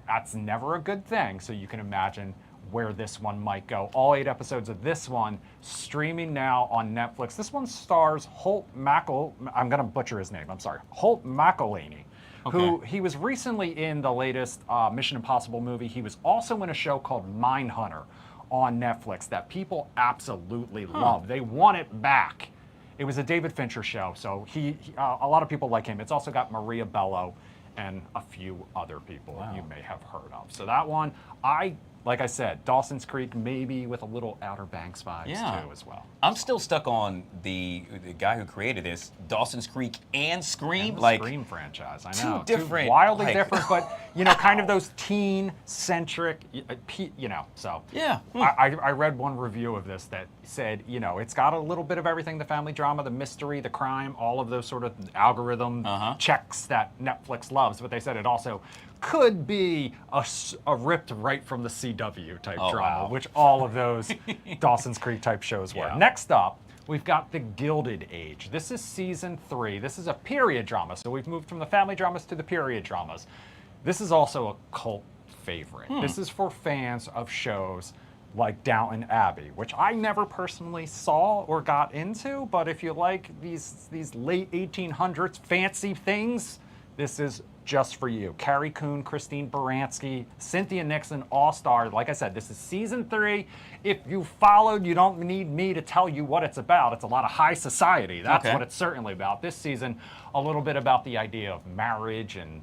That's never a good thing, so you can imagine where this one might go. All 8 episodes of this one streaming now on Netflix. This one stars Holt I'm going to butcher his name, I'm sorry. Holt McElhaney, who he was recently in the latest Mission Impossible movie. He was also in a show called Mindhunter on Netflix that people absolutely love. They want it back. It was a David Fincher show, so a lot of people like him. It's also got Maria Bello and a few other people you may have heard of. So that one, like I said, Dawson's Creek, maybe with a little Outer Banks vibes too as well. I'm still stuck on the guy who created this, Dawson's Creek and Scream. And the like Scream franchise, I know. Two different, wildly different, but kind of those teen-centric, so. Yeah. I read one review of this that said, it's got a little bit of everything, the family drama, the mystery, the crime, all of those sort of algorithm checks that Netflix loves, but they said it also could be a ripped right from the CW type drama, which all of those Dawson's Creek type shows were. Next up, we've got The Gilded Age. This is season 3. This is a period drama, so we've moved from the family dramas to the period dramas. This is also a cult favorite. This is for fans of shows like Downton Abbey, which I never personally saw or got into, but if you like these late 1800s fancy things, this is just for you. Carrie Coon, Christine Baranski, Cynthia Nixon, all-star. Like I said, this is season 3. If you followed, you don't need me to tell you what it's about. It's a lot of high society. That's what it's certainly about. This season, a little bit about the idea of marriage, and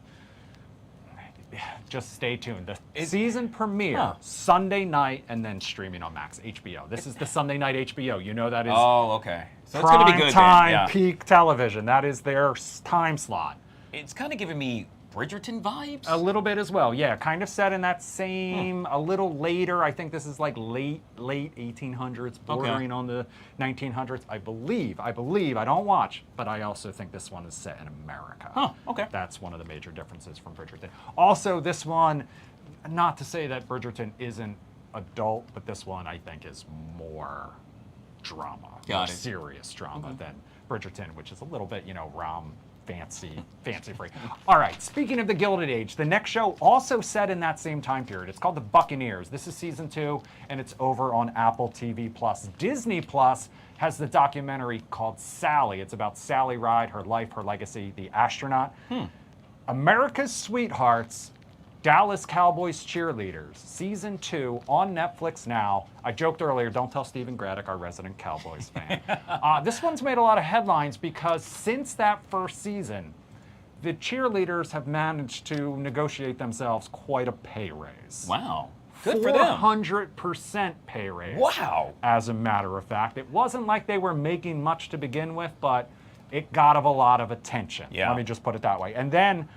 just stay tuned. The season premiere, Sunday night, and then streaming on Max, HBO. This is the Sunday night HBO. You know that is so it's gonna be good time, peak television. That is their time slot. It's kind of giving me Bridgerton vibes? A little bit as well, yeah. Kind of set in that same, a little later. I think this is like late 1800s, bordering on the 1900s. I believe. I don't watch, but I also think this one is set in America. Okay. That's one of the major differences from Bridgerton. Also, this one, not to say that Bridgerton isn't adult, but this one I think is more drama, more serious drama than Bridgerton, which is a little bit, you know, fancy free. All right, speaking of the Gilded Age, the next show also set in that same time period. It's called The Buccaneers. This is season 2, and it's over on Apple TV+. Disney Plus has the documentary called Sally. It's about Sally Ride, her life, her legacy, the astronaut. America's Sweethearts, Dallas Cowboys Cheerleaders, season 2 on Netflix now. I joked earlier, don't tell Stephen Graddick, our resident Cowboys fan. This one's made a lot of headlines because since that first season, the cheerleaders have managed to negotiate themselves quite a pay raise. Wow. Good for them. 400% pay raise. Wow. As a matter of fact. It wasn't like they were making much to begin with, but it got a lot of attention. Yeah. Let me just put it that way. And then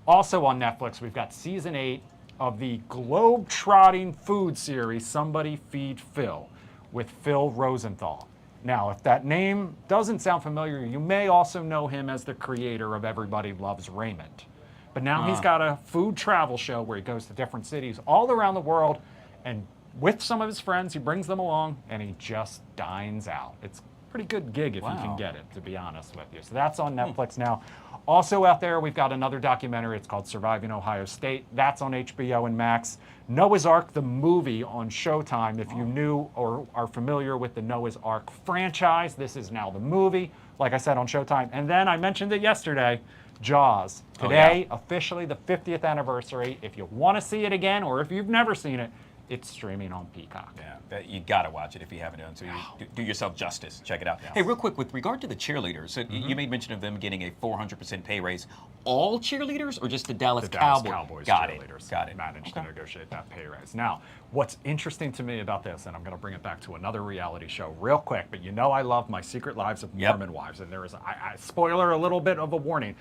also on Netflix, we've got season 8 of the globe-trotting food series, Somebody Feed Phil, with Phil Rosenthal. Now, if that name doesn't sound familiar, you may also know him as the creator of Everybody Loves Raymond. But now he's got a food travel show where he goes to different cities all around the world, and with some of his friends, he brings them along, and he just dines out. It's a pretty good gig if you can get it, to be honest with you. So that's on Netflix now. Also out there, we've got another documentary. It's called Surviving Ohio State. That's on HBO and Max. Noah's Ark, the movie, on Showtime. If you knew or are familiar with the Noah's Ark franchise, this is now the movie, like I said, on Showtime. And then I mentioned it yesterday, Jaws. Today, officially the 50th anniversary. If you want to see it again, or if you've never seen it, it's streaming on Peacock. Yeah, you got to watch it if you haven't done so. You do yourself justice. Check it out. Hey, real quick, with regard to the cheerleaders, so you made mention of them getting a 400% pay raise. All cheerleaders or just the Dallas Cowboys? Dallas Cowboys cheerleaders got it. Managed to negotiate that pay raise. Now, what's interesting to me about this, and I'm going to bring it back to another reality show real quick, but you know I love my Secret Lives of Mormon Wives, and there is, spoiler, a little bit of a warning.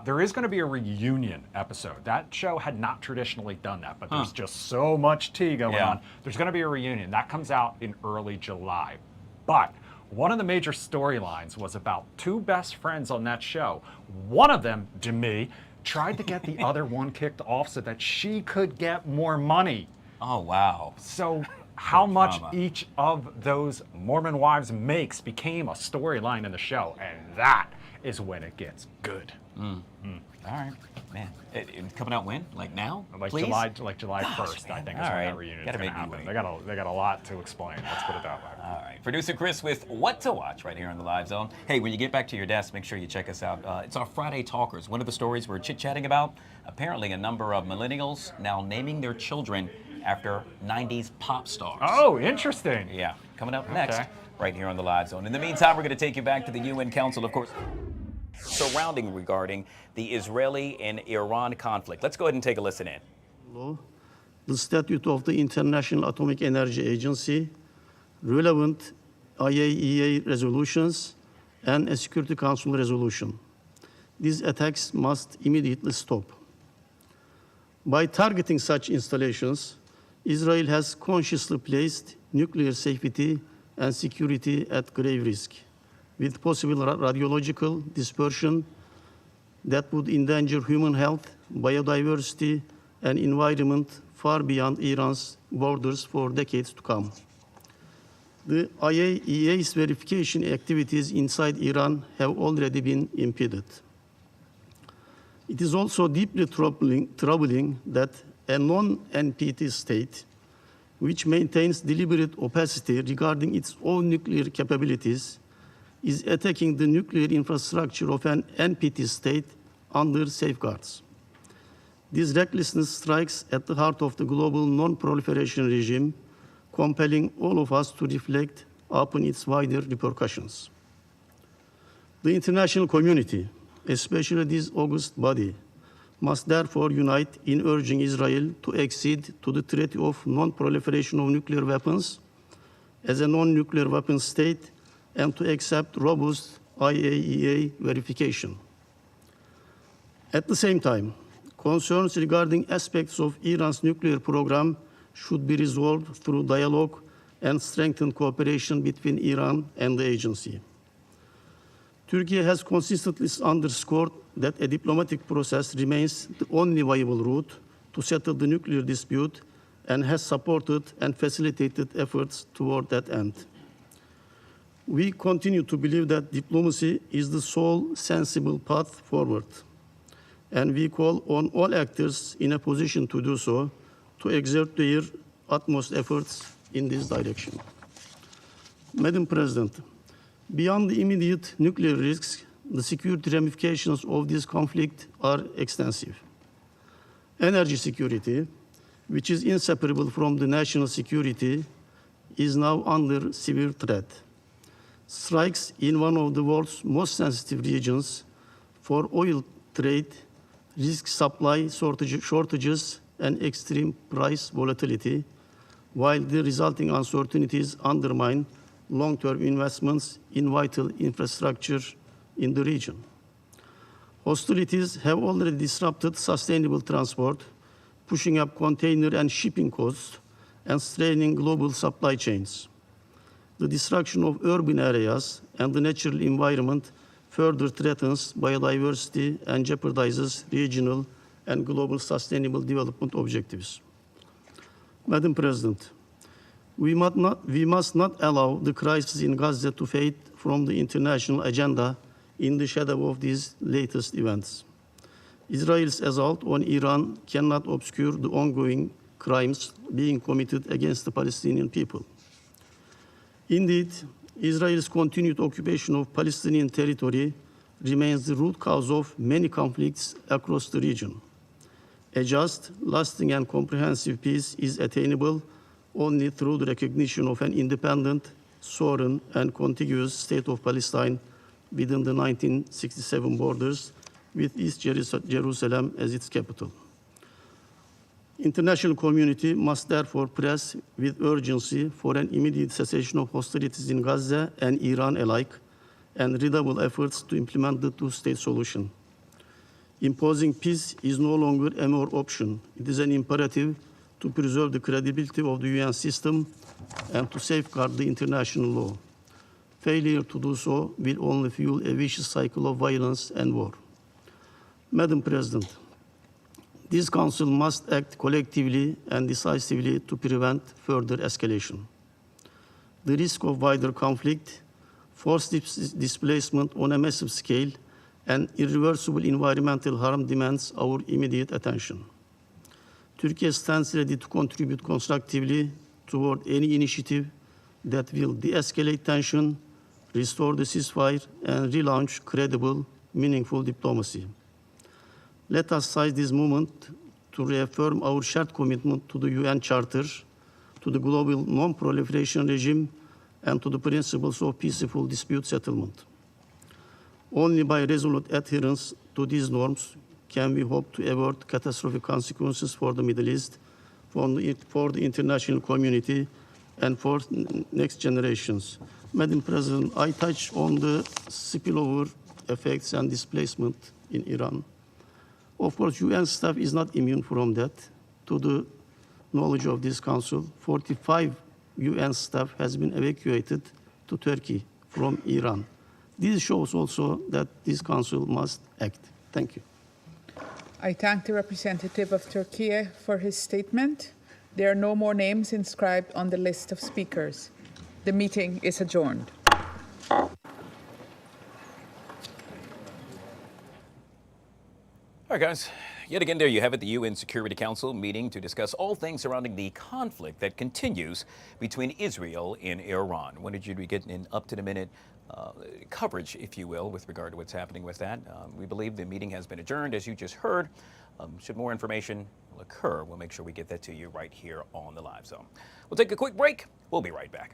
There is going to be a reunion episode. That show had not traditionally done that, but there's just so much tea going on. There's going to be a reunion. That comes out in early July. But one of the major storylines was about 2 best friends on that show. One of them, Demi, tried to get the other one kicked off so that she could get more money. Oh, wow. So how much each of those Mormon wives makes became a storyline in the show, and that is when it gets good. All right, man. It's coming out when? Like now? Like please? July 1st, I think, is when that reunion is going to happen. They got a lot to explain. Let's put it that way. All right. Producer Chris with what to watch right here on the Live Zone. Hey, when you get back to your desk, make sure you check us out. It's our Friday Talkers. One of the stories we're chit-chatting about, apparently a number of millennials now naming their children after 90s pop stars. Oh, interesting. Yeah. Coming up next, right here on the Live Zone. In the meantime, we're going to take you back to the UN Council, of course, surrounding regarding the Israeli and Iran conflict. Let's go ahead and take a listen in. The statute of the International Atomic Energy Agency, relevant IAEA resolutions, and a Security Council resolution. These attacks must immediately stop. By targeting such installations, Israel has consciously placed nuclear safety and security at grave risk, with possible radiological dispersion that would endanger human health, biodiversity, and environment far beyond Iran's borders for decades to come. The IAEA's verification activities inside Iran have already been impeded. It is also deeply troubling that a non-NPT state, which maintains deliberate opacity regarding its own nuclear capabilities, is attacking the nuclear infrastructure of an NPT state under safeguards. This recklessness strikes at the heart of the global non-proliferation regime, compelling all of us to reflect upon its wider repercussions. The international community, especially this august body, must therefore unite in urging Israel to accede to the Treaty of Non-Proliferation of Nuclear Weapons as a non-nuclear weapons state and to accept robust IAEA verification. At the same time, concerns regarding aspects of Iran's nuclear program should be resolved through dialogue and strengthened cooperation between Iran and the agency. Turkey has consistently underscored that a diplomatic process remains the only viable route to settle the nuclear dispute and has supported and facilitated efforts toward that end. We continue to believe that diplomacy is the sole sensible path forward, and we call on all actors in a position to do so to exert their utmost efforts in this direction. Madam President, beyond the immediate nuclear risks, the security ramifications of this conflict are extensive. Energy security, which is inseparable from the national security, is now under severe threat. Strikes in one of the world's most sensitive regions for oil trade risk supply shortages and extreme price volatility, while the resulting uncertainties undermine long-term investments in vital infrastructure in the region. Hostilities have already disrupted sustainable transport, pushing up container and shipping costs and straining global supply chains. The destruction of urban areas and the natural environment further threatens biodiversity and jeopardizes regional and global sustainable development objectives. Madam President, we must not allow the crisis in Gaza to fade from the international agenda in the shadow of these latest events. Israel's assault on Iran cannot obscure the ongoing crimes being committed against the Palestinian people. Indeed, Israel's continued occupation of Palestinian territory remains the root cause of many conflicts across the region. A just, lasting, and comprehensive peace is attainable only through the recognition of an independent, sovereign, and contiguous state of Palestine within the 1967 borders, with East Jerusalem as its capital. International community must therefore press with urgency for an immediate cessation of hostilities in Gaza and Iran alike, and redouble efforts to implement the two-state solution. Imposing peace is no longer a mere option. It is an imperative to preserve the credibility of the UN system and to safeguard the international law. Failure to do so will only fuel a vicious cycle of violence and war. Madam President, this Council must act collectively and decisively to prevent further escalation. The risk of wider conflict, forced displacement on a massive scale, and irreversible environmental harm demands our immediate attention. Turkey stands ready to contribute constructively toward any initiative that will de-escalate tension, restore the ceasefire, and relaunch credible, meaningful diplomacy. Let us seize this moment to reaffirm our shared commitment to the UN Charter, to the global non-proliferation regime, and to the principles of peaceful dispute settlement. Only by resolute adherence to these norms can we hope to avert catastrophic consequences for the Middle East, for the international community, and for next generations. Madam President, I touched on the spillover effects and displacement in Iran. Of course, UN staff is not immune from that. To the knowledge of this Council, 45 UN staff has been evacuated to Turkey from Iran. This shows also that this Council must act. Thank you. I thank the representative of Turkey for his statement. There are no more names inscribed on the list of speakers. The meeting is adjourned. All right, guys. Yet again, there you have it, the UN Security Council meeting to discuss all things surrounding the conflict that continues between Israel and Iran. Wanted you to get an up-to-the-minute coverage, if you will, with regard to what's happening with that. We believe the meeting has been adjourned, as you just heard. Should more information occur, we'll make sure we get that to you right here on the Live Zone. We'll take a quick break. We'll be right back.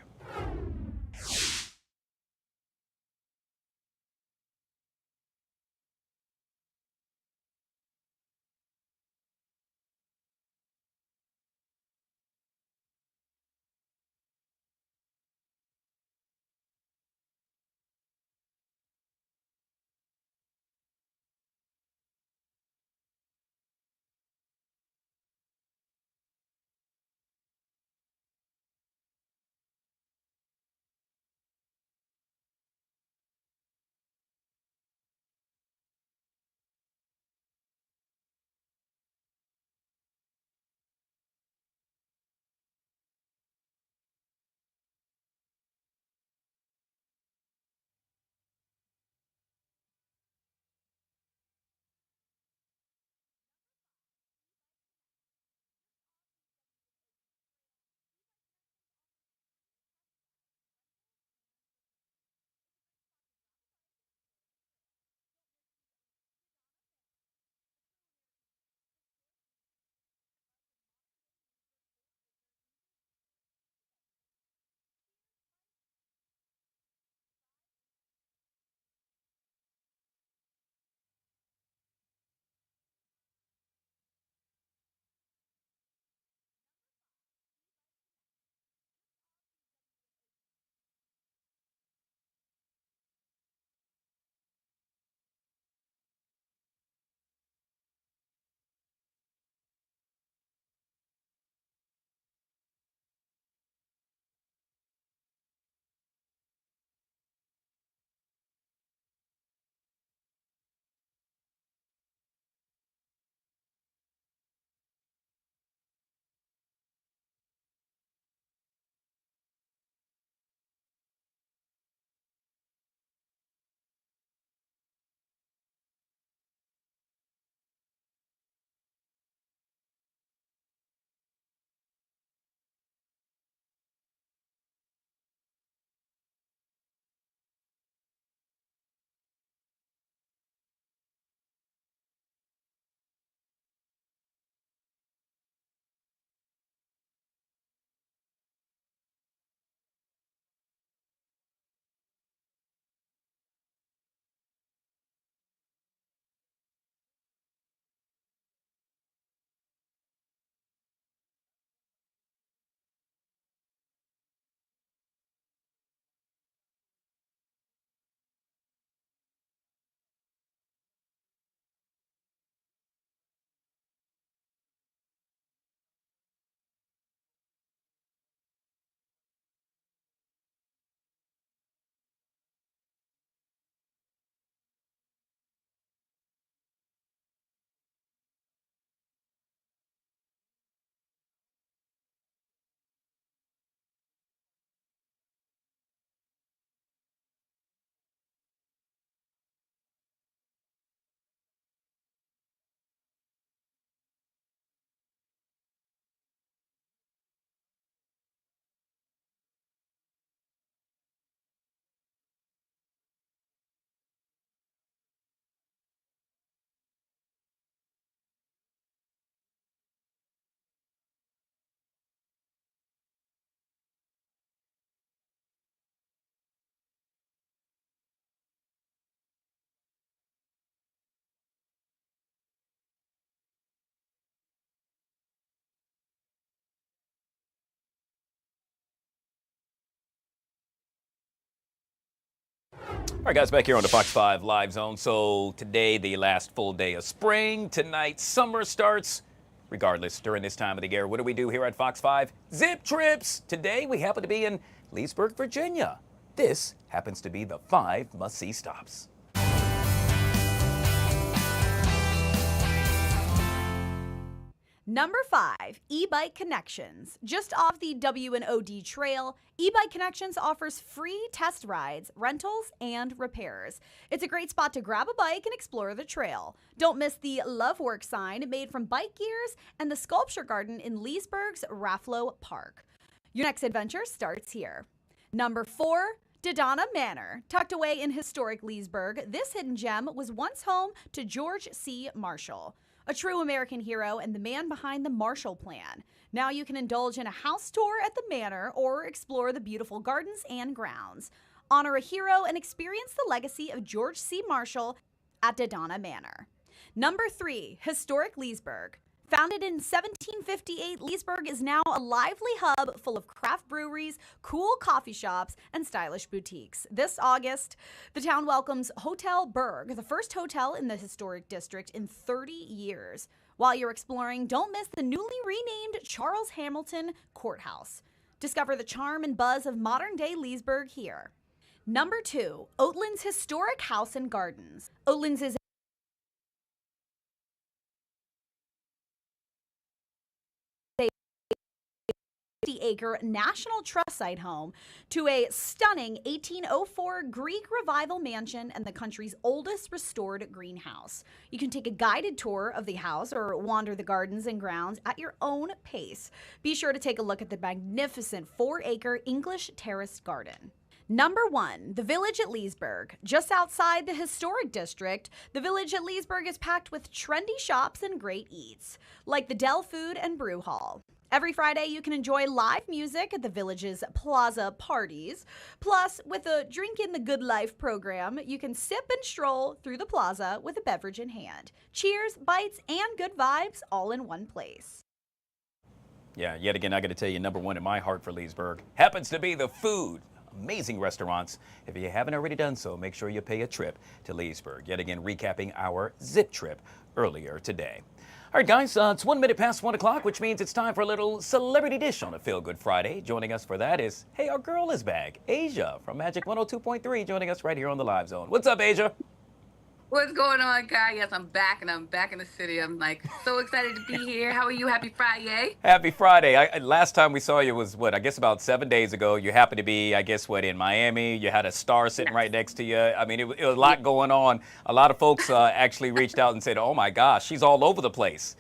All right, guys, back here on the Fox 5 Live Zone. So today, the last full day of spring. Tonight, summer starts. Regardless, during this time of the year, what do we do here at Fox 5? Zip trips. Today, we happen to be in Leesburg, Virginia. This happens to be the 5 must-see stops. Number 5, E-Bike Connections. Just off the W&OD Trail, E-Bike Connections offers free test rides, rentals, and repairs. It's a great spot to grab a bike and explore the trail. Don't miss the Love Work sign made from bike gears and the sculpture garden in Leesburg's Raffalo Park. Your next adventure starts here. Number 4, DIDDY Manor. Tucked away in historic Leesburg, this hidden gem was once home to George C. Marshall, a true American hero and the man behind the Marshall Plan. Now you can indulge in a house tour at the manor or explore the beautiful gardens and grounds. Honor a hero and experience the legacy of George C. Marshall at DIDDY Manor. Number 3, historic Leesburg. Founded in 1758, Leesburg is now a lively hub full of craft breweries, cool coffee shops, and stylish boutiques. This August, the town welcomes Hotel Berg, the first hotel in the historic district in 30 years. While you're exploring, don't miss the newly renamed Charles Hamilton Courthouse. Discover the charm and buzz of modern-day Leesburg here. Number 2, Oatlands Historic House and Gardens. Oatlands is acre National Trust site home to a stunning 1804 Greek Revival mansion and the country's oldest restored greenhouse. You can take a guided tour of the house or wander the gardens and grounds at your own pace. Be sure to take a look at the magnificent 4-acre English terraced garden. Number 1, the Village at Leesburg. Just outside the historic district, the Village at Leesburg is packed with trendy shops and great eats, like the Dell Food and Brew Hall. Every Friday, you can enjoy live music at the Village's Plaza parties. Plus, with a Drink in the Good Life program, you can sip and stroll through the plaza with a beverage in hand. Cheers, bites, and good vibes all in one place. Yeah, yet again, I got to tell you, number 1 in my heart for Leesburg happens to be the food. Amazing restaurants. If you haven't already done so, make sure you pay a trip to Leesburg. Yet again, recapping our zip trip earlier today. All right, guys, it's 1 minute past 1 o'clock, which means it's time for a little celebrity dish on a Feel Good Friday. Joining us for that is, hey, our girl is back, Asia from Magic 102.3, joining us right here on the Live Zone. What's up, Asia? What's going on, Guy? Yes, I'm back, and I'm back in the city. I'm like so excited to be here. How are you? Happy Friday. Happy Friday. Last time we saw you was, what, I guess about 7 days ago. You happened to be, I guess, what, in Miami. You had a star sitting right next to you. I mean, it was a lot going on. A lot of folks actually reached out and said, oh, my gosh, she's all over the place.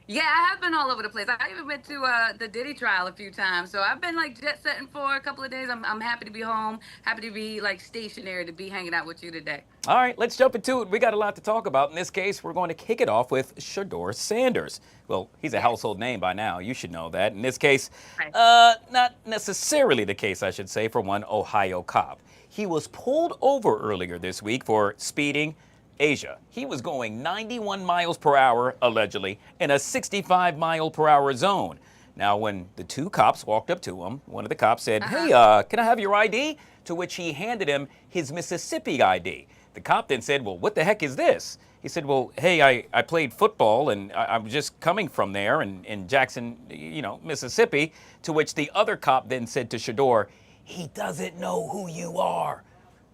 Yeah, I have been all over the place. I even went to the Diddy trial a few times. So I've been like jet setting for a couple of days. I'm happy to be home, happy to be like stationary, to be hanging out with you today. All right, let's jump into it. We got a lot to talk about. In this case, we're going to kick it off with Shedeur Sanders. Well, he's a household name by now. You should know that. In this case, not necessarily the case, I should say, for one Ohio cop. He was pulled over earlier this week for speeding. Asia. He was going 91 miles per hour, allegedly, in a 65 mile per hour zone. Now, when the two cops walked up to him, one of the cops said, hey, can I have your ID? To which he handed him his Mississippi ID. The cop then said, well, what the heck is this? He said, well, hey, I played football and I'm just coming from there in Jackson, Mississippi. To which the other cop then said to Shedeur, he doesn't know who you are.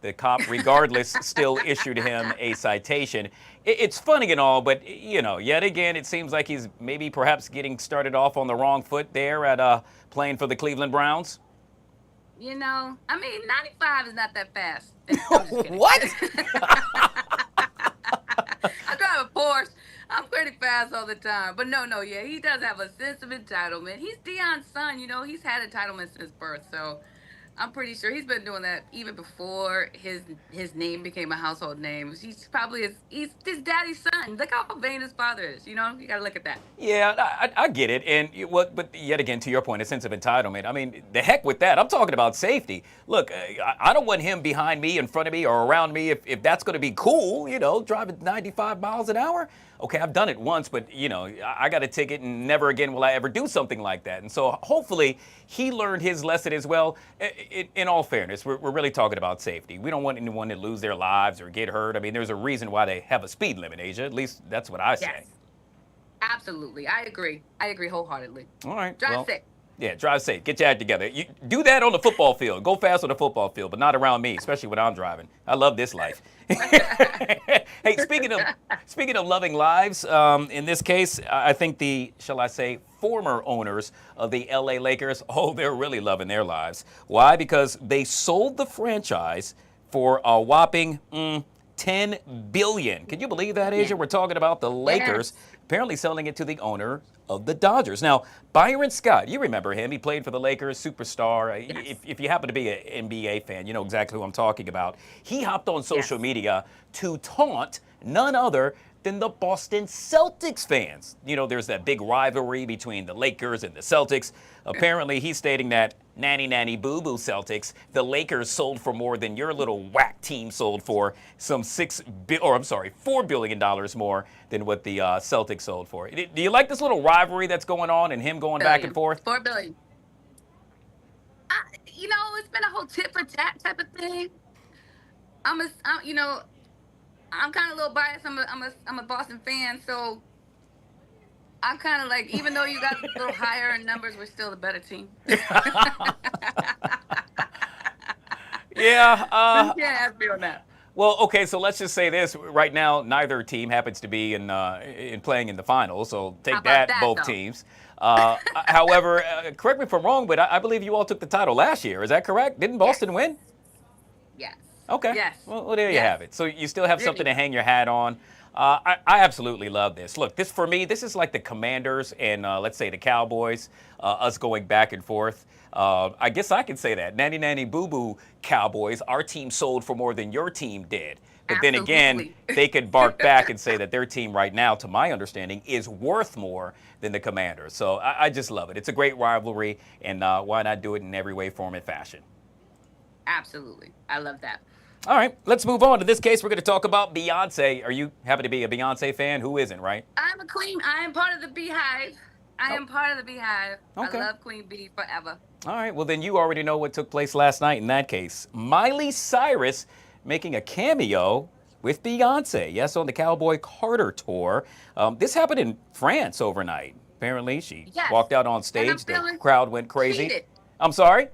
The cop, regardless, still issued him a citation. It's funny and all, but, yet again, it seems like he's maybe perhaps getting started off on the wrong foot there at playing for the Cleveland Browns. I mean, 95 is not that fast. I'm just kidding. What? I drive a Porsche. I'm pretty fast all the time. But no, yeah, he does have a sense of entitlement. He's Deion's son, he's had entitlement since birth, so I'm pretty sure he's been doing that even before his name became a household name. He's probably he's his daddy's son. Look how vain his father is. You gotta look at that. Yeah, I get it. And but yet again, to your point, a sense of entitlement. I mean, the heck with that. I'm talking about safety. Look, I don't want him behind me, in front of me, or around me if that's going to be cool. Driving 95 miles an hour. okay, I've done it once, but you know, I got a ticket and never again will I ever do something like that. And so hopefully he learned his lesson as well. In all fairness, we're really talking about safety. We don't want anyone to lose their lives or get hurt. I mean, there's a reason why they have a speed limit, Asia. At least that's what I say. Yes. Absolutely. I agree. I agree wholeheartedly. All right. Drive safe. Yeah, drive safe. Get your act together. You do that on the football field. Go fast on the football field, but not around me, especially when I'm driving. I love this life. Hey, speaking of loving lives, in this case, I think the, shall I say, former owners of the LA Lakers, oh, they're really loving their lives. Why? Because they sold the franchise for a whopping $10 billion. Can you believe that, Asia? We're talking about the Lakers apparently selling it to the owner of the Dodgers. Now, Byron Scott, you remember him. He played for the Lakers, superstar. If you happen to be an NBA fan, you know exactly who I'm talking about. He hopped on social media to taunt none other than the Boston Celtics fans. You know, there's that big rivalry between the Lakers and the Celtics. Apparently, he's stating that nanny boo-boo Celtics, the Lakers sold for more than your little whack team sold for, some $4 billion more than what the Celtics sold for. Do you like this little rivalry that's going on and him going back and forth? $4 billion. You know, it's been a whole tit for tat type of thing. You know, I'm kind of a little biased. I'm a Boston fan, so I'm kind of like, even though you got a little higher in numbers, we're still the better team. Yeah. Yeah, I feel that. Well, okay, so let's just say this. Right now, neither team happens to be in playing in the finals, so take that, both teams. However, correct me if I'm wrong, but I believe you all took the title last year. Is that correct? Didn't Boston win? Yes. Okay. Yes. Well, there you have it. So you still have something to hang your hat on. I absolutely love this. Look, for me, this is like the Commanders and let's say the Cowboys, us going back and forth. I guess I can say that. Nanny boo-boo Cowboys, our team sold for more than your team did. But then again, they could bark back and say that their team right now, to my understanding, is worth more than the Commanders. So I just love it. It's a great rivalry, and why not do it in every way, form, and fashion? Absolutely. I love that. All right, let's move on. In this case, we're going to talk about Beyonce. Are you happen to be a Beyonce fan? Who isn't, right? I'm a queen. I am part of the Beehive. I am part of the Beehive. Okay. I love Queen Bee forever. All right, well, then you already know what took place last night in that case. Miley Cyrus making a cameo with Beyonce, yes, on the Cowboy Carter tour. This happened in France overnight. Apparently, she walked out on stage. The crowd went crazy. Cheated. I'm sorry?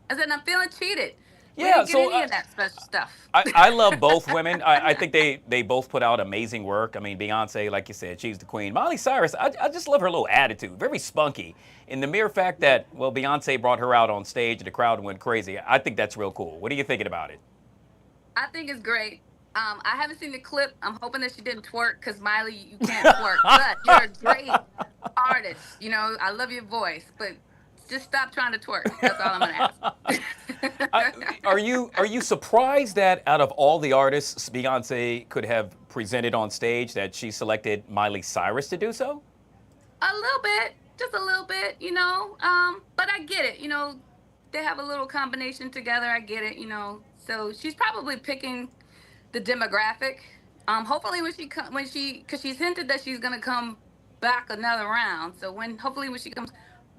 I said, I'm feeling cheated. Yeah, so any of that special stuff. I love both women. I think they both put out amazing work. I mean, Beyonce, like you said, she's the queen. Miley Cyrus, I just love her little attitude, very spunky. And the mere fact that, well, Beyonce brought her out on stage and the crowd went crazy, I think that's real cool. What are you thinking about it? I think it's great. I haven't seen the clip. I'm hoping that she didn't twerk because, Miley, you can't twerk. But you're a great artist. You know, I love your voice, but just stop trying to twerk. That's all I'm going to ask. Are you surprised that out of all the artists Beyonce could have presented on stage that she selected Miley Cyrus to do so? A little bit, just a little bit, you know. But I get it, you know. They have a little combination together. I get it, you know. So she's probably picking the demographic. Hopefully because she's hinted that she's gonna come back another round. So hopefully when she comes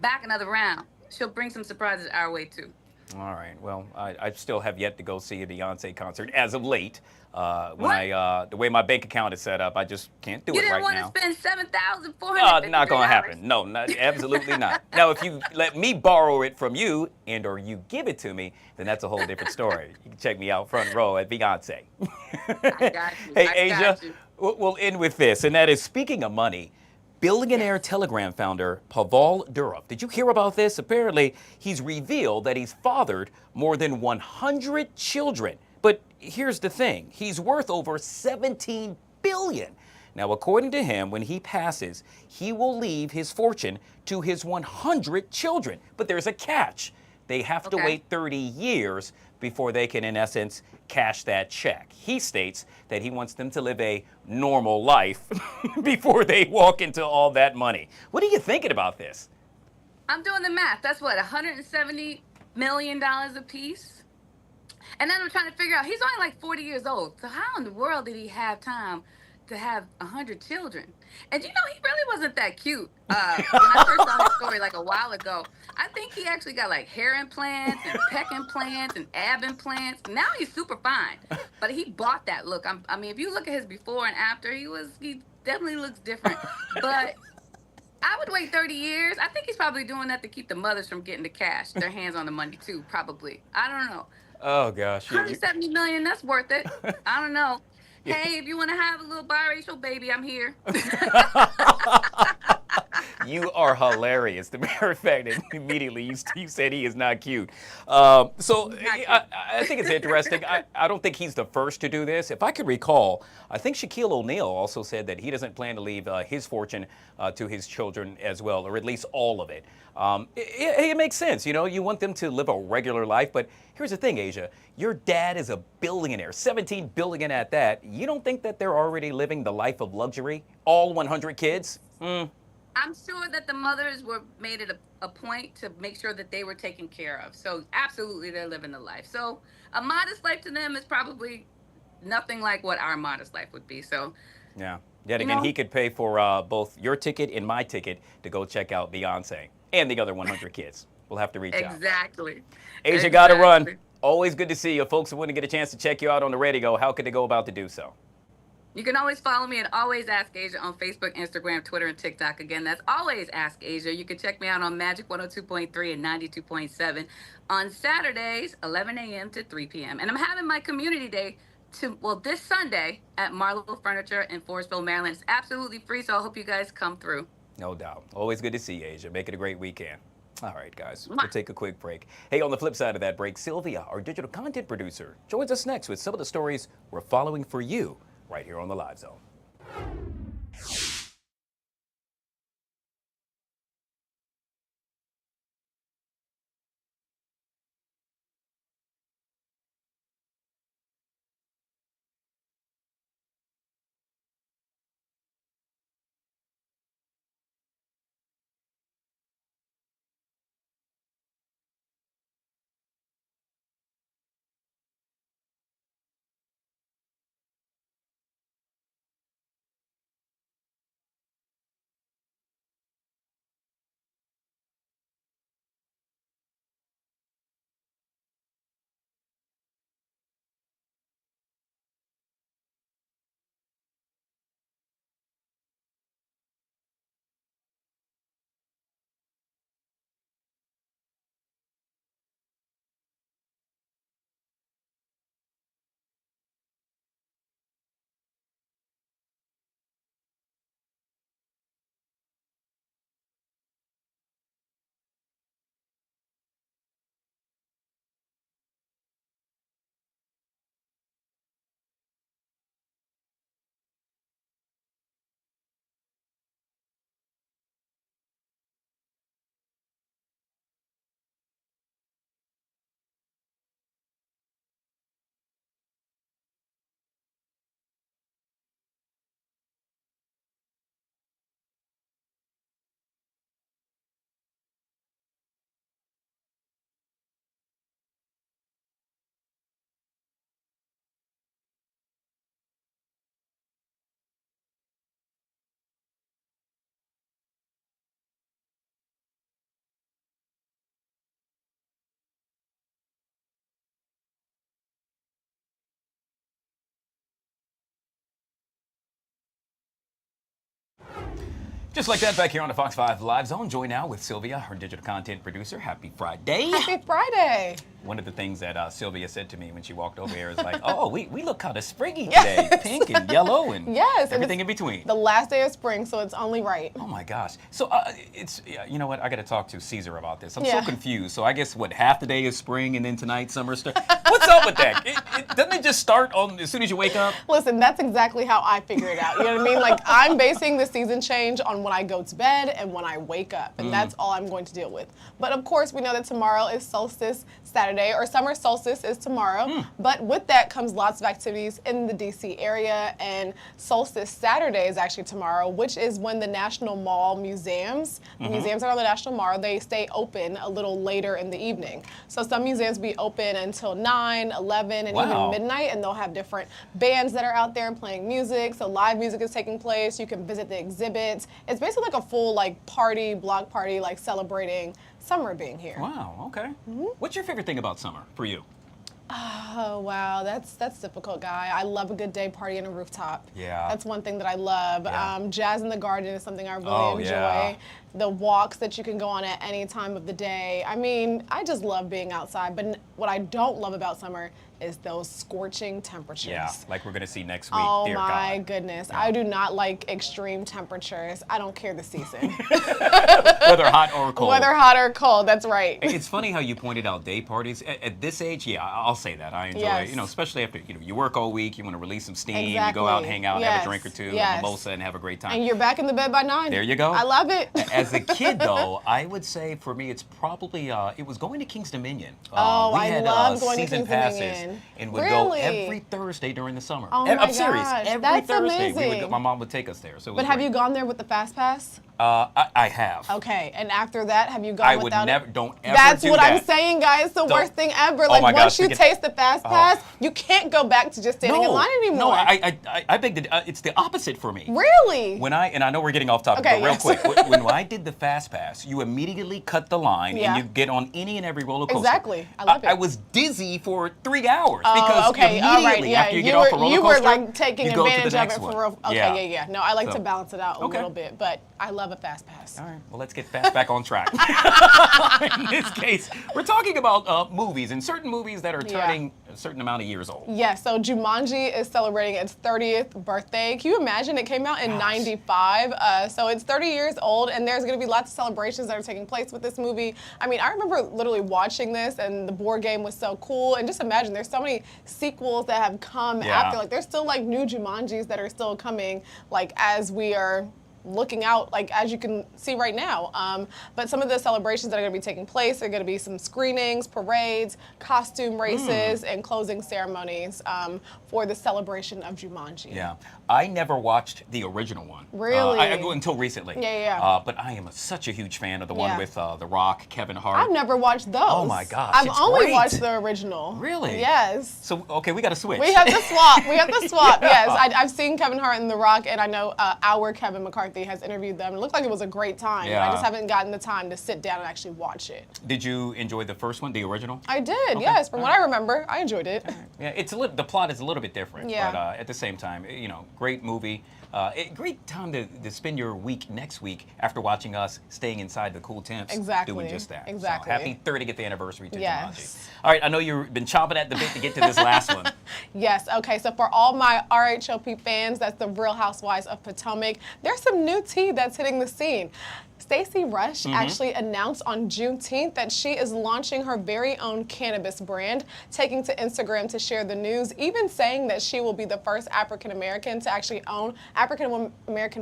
back another round, she'll bring some surprises our way too. All right. Well, I still have yet to go see a Beyonce concert as of late. The way my bank account is set up, I just can't do it right now. You didn't want to spend $7,400. Not going to happen. No, absolutely not. Now, if you let me borrow it from you or you give it to me, then that's a whole different story. You can check me out front row at Beyonce. I got you. Hey, Asia, we'll end with this, and that is, speaking of money, billionaire Telegram founder Pavel Durov. Did you hear about this? Apparently, he's revealed that he's fathered more than 100 children. But here's the thing. He's worth over $17 billion. Now, according to him, when he passes, he will leave his fortune to his 100 children. But there's a catch. They have to wait 30 years before they can, in essence, cash that check. He states that he wants them to live a normal life before they walk into all that money. What are you thinking about this? I'm doing the math. That's what, $170 million a piece? And then I'm trying to figure out, he's only like 40 years old. So how in the world did he have time to have 100 children. And you know, he really wasn't that cute. When I first saw his story like a while ago, I think he actually got like hair implants and pec implants and ab implants. Now he's super fine, but he bought that look. I mean, if you look at his before and after, he definitely looks different. But I would wait 30 years. I think he's probably doing that to keep the mothers from getting the cash, their hands on the money too, probably. I don't know. Oh gosh. 170 million, that's worth it. I don't know. Hey, if you want to have a little biracial baby, I'm here. You are hilarious. The matter of fact, immediately you said he is not cute. I think it's interesting. I don't think he's the first to do this. If I could recall, I think Shaquille O'Neal also said that he doesn't plan to leave his fortune to his children as well, or at least all of it. It makes sense. You know, you want them to live a regular life. But here's the thing, Asia. Your dad is a billionaire, 17 billion at that. You don't think that they're already living the life of luxury? All 100 kids? I'm sure that the mothers were made it a point to make sure that they were taken care of. So absolutely, they're living the life. So a modest life to them is probably nothing like what our modest life would be. So yeah. Yet again, he could pay for both your ticket and my ticket to go check out Beyonce and the other 100 kids. We'll have to reach out. Exactly. Asia, got to run. Always good to see you. Folks who want to get a chance to check you out on the radio, how could they go about to do so? You can always follow me at Always Ask Asia on Facebook, Instagram, Twitter, and TikTok. Again, that's Always Ask Asia. You can check me out on Magic 102.3 and 92.7 on Saturdays, 11 a.m. to 3 p.m. And I'm having my community day this Sunday at Marlowe Furniture in Forestville, Maryland. It's absolutely free, so I hope you guys come through. No doubt. Always good to see you, Asia. Make it a great weekend. All right, guys, we'll take a quick break. Hey, on the flip side of that break, Sylvia, our digital content producer, joins us next with some of the stories we're following for you right here on the Live Zone. Just like that, back here on the Fox 5 Live Zone, join now with Sylvia, her digital content producer. Happy Friday. Happy Friday. One of the things that Sylvia said to me when she walked over here is like, oh, we look kind of springy today. Pink and yellow and everything in between. The last day of spring, so it's only right. Oh my gosh. So you know what? I got to talk to Caesar about this. I'm so confused. So I guess half the day is spring and then tonight summer starts. What's up with that? Doesn't it just start as soon as you wake up? Listen, that's exactly how I figure it out. You know what I mean? Like, I'm basing the season change on when I go to bed and when I wake up. And that's all I'm going to deal with. But of course, we know that tomorrow is solstice Saturday, or summer solstice is tomorrow. But with that comes lots of activities in the DC area. And solstice Saturday is actually tomorrow, which is when the National Mall museums, the museums that are on the National Mall, they stay open a little later in the evening. So some museums will be open until 9, 11, and even midnight, and they'll have different bands that are out there playing music. So live music is taking place. You can visit the exhibits. It's basically like a full party, block party, celebrating summer being here. Wow, okay. What's your favorite thing about summer for you? Oh, wow, that's difficult, Guy. I love a good day party on a rooftop. Yeah. That's one thing that I love. Yeah. Jazz in the garden is something I really enjoy. Yeah. The walks that you can go on at any time of the day. I mean, I just love being outside, but what I don't love about summer is those scorching temperatures. Yeah, like we're going to see next week. Oh Dear my God. goodness. Yeah. I do not like extreme temperatures. I don't care the season. Whether hot or cold. Whether hot or cold, that's right. It's funny how you pointed out day parties. At this age, yeah, I'll say that. I enjoy it, especially after you work all week, you want to release some steam, you go out and hang out, have a drink or two, a mimosa, and have a great time. And you're back in the bed by 9. There you go. I love it. As a kid, though, I would say for me, it's probably, it was going to King's Dominion. I love going to season King's passes Dominion. and would go every Thursday during the summer. Oh I'm my serious. gosh, Every that's Thursday, amazing. my mom would take us there. So it was But have great. you gone there with the Fast Pass? I have. Okay, and after that, have you gone I would without never, it? don't ever That's do what that. I'm saying, guys. It's the worst thing ever. Oh Like, my once gosh, you taste the Fast Pass, you can't go back to just standing in line anymore. No, I beg to, it's the opposite for me. Really? And I know we're getting off topic, Okay, but real yes. quick, when I did the Fast Pass, you immediately cut the line and you get on any and every roller coaster. Exactly. I love it. I was dizzy for 3 hours Oh, because okay. immediately All right. Yeah. after you get off a roller you coaster, were like taking you go to advantage the of next it one. for real. Okay, yeah. No, I like to balance it out a little bit, but I love a Fast Pass. All right. Well, let's get Fast back on track. In this case, we're talking about movies and certain movies that are turning a certain amount of years old. Yeah, so Jumanji is celebrating its 30th birthday. Can you imagine? It came out in 95, so it's 30 years old, and there's going to be lots of celebrations that are taking place with this movie. I mean, I remember literally watching this, and the board game was so cool, and just imagine, there's so many sequels that have come after. Like, there's still, like, new Jumanjis that are still coming, like, as we are looking out, like as you can see right now. But some of the celebrations that are going to be taking place are going to be some screenings, parades, costume races, and closing ceremonies for the celebration of Jumanji. Yeah, I never watched the original one. Really? Until recently. Yeah. But I am such a huge fan of the one with The Rock, Kevin Hart. I've never watched those. Oh my gosh, I've it's only great. watched the original. Really? Yes. So, okay, we got to switch. We have to swap. Yes, I've seen Kevin Hart and The Rock, and I know our Kevin McCarthy has interviewed them. It looked like it was a great time, but I just haven't gotten the time to sit down and actually watch it. Did you enjoy the first one, the original? I did, yes. From what I remember, I enjoyed it. Yeah, the plot is a little bit different, Yeah. but at the same time, great movie. Great time to spend your week next week after watching us staying inside the cool tents. Exactly. Doing just that. Exactly. So happy 30th anniversary to Yes. Jumanji. All right, I know you've been chomping at the bit to get to this last one. Yes, okay, so for all my RHOP fans, that's the Real Housewives of Potomac, there's some new tea that's hitting the scene. Stacey Rush actually announced on Juneteenth that she is launching her very own cannabis brand, taking to Instagram to share the news, even saying that she will be the first African-American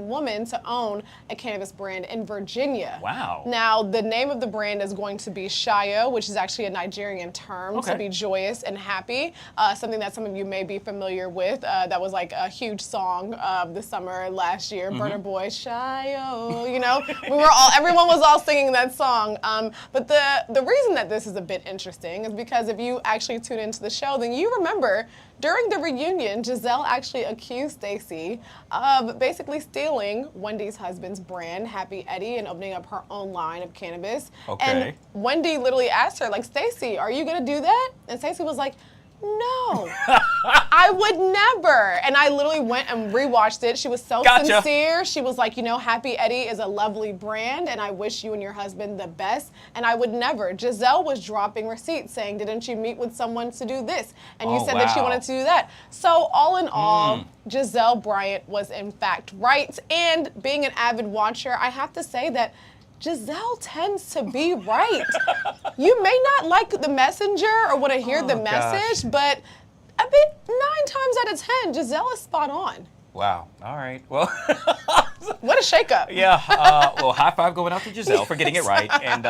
woman to own a cannabis brand in Virginia. Wow. Now, the name of the brand is going to be Shayo, which is actually a Nigerian term to be joyous and happy, something that some of you may be familiar with. That was like a huge song this summer last year, Burna Boy, Shayo, everyone was all singing that song. But the reason that this is a bit interesting is because if you actually tune into the show, then you remember during the reunion, Giselle actually accused Stacey of basically stealing Wendy's husband's brand, Happy Eddie, and opening up her own line of cannabis. Okay. And Wendy literally asked her, like, Stacey, are you gonna do that? And Stacey was like, no, I would never. And I literally went and rewatched it. She was so sincere. She was like, Happy Eddie is a lovely brand, and I wish you and your husband the best, and I would never. Giselle was dropping receipts saying, didn't you meet with someone to do this? And you said that you wanted to do that. So all in all, Giselle Bryant was in fact right. And being an avid watcher, I have to say that Giselle tends to be right. You may not like the messenger or want to hear the message, but I bet 9 times out of 10, Giselle is spot on. Wow. All right. Well, What a shakeup. Yeah. Well, high five going out to Giselle for getting it right. And,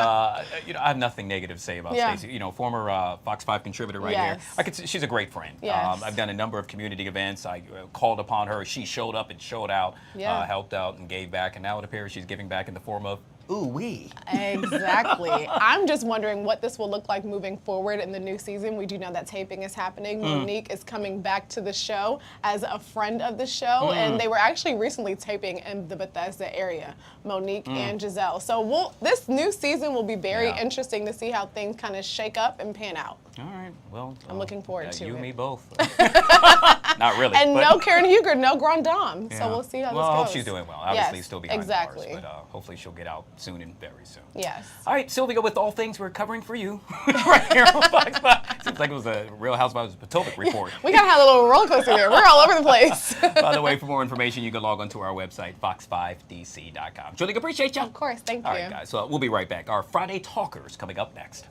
you know, I have nothing negative to say about Stacey. You know, former Fox 5 contributor right here. She's a great friend. I've done a number of community events. I called upon her. She showed up and showed out, helped out and gave back. And now it appears she's giving back in the form of ooh-wee. Exactly. I'm just wondering what this will look like moving forward in the new season. We do know that taping is happening. Monique is coming back to the show as a friend of the show, and they were actually recently taping in the Bethesda area, Monique and Giselle. So this new season will be very interesting to see how things kind of shake up and pan out. All right. Well, I'm looking forward to it. You and me both. Not really. And no Karen Huger, no Grand Dame. So we'll see how this goes. Well, I hope she's doing well. Obviously, still behind exactly. bars, but hopefully she'll get out soon and very soon. Yes. All right, Sylvia, with all things we're covering for you right here on Fox 5. Seems like it was a Real Housewives of Potomac report. We got to have a little roller coaster there. We're all over the place. By the way, for more information, you can log on to our website, fox5dc.com. Julie, appreciate you. Of course. Thank you. All right, guys. So we'll be right back. Our Friday Talkers coming up next.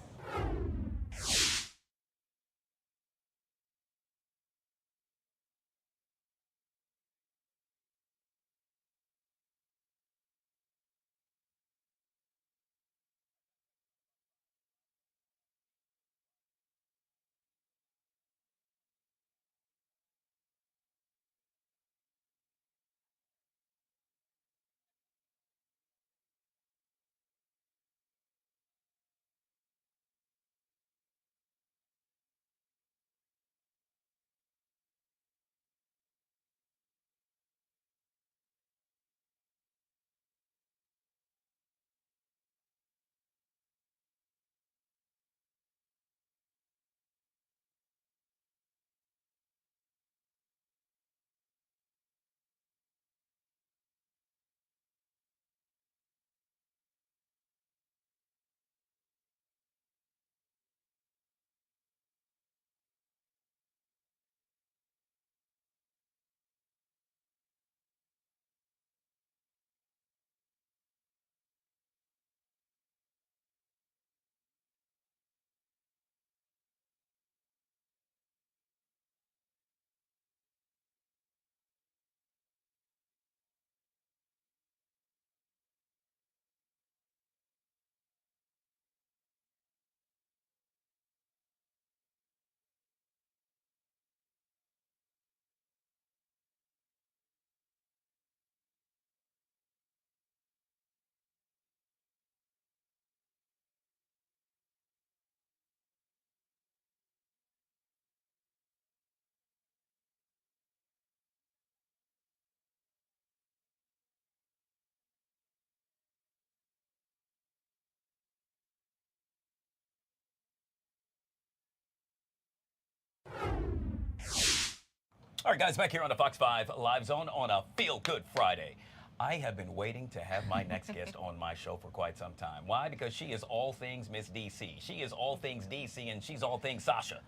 All right, guys, back here on the Fox 5 Live Zone on a Feel Good Friday. I have been waiting to have my next guest on my show for quite some time. Why? Because she is all things Miss DC. She is all things DC, and she's all things SASHA.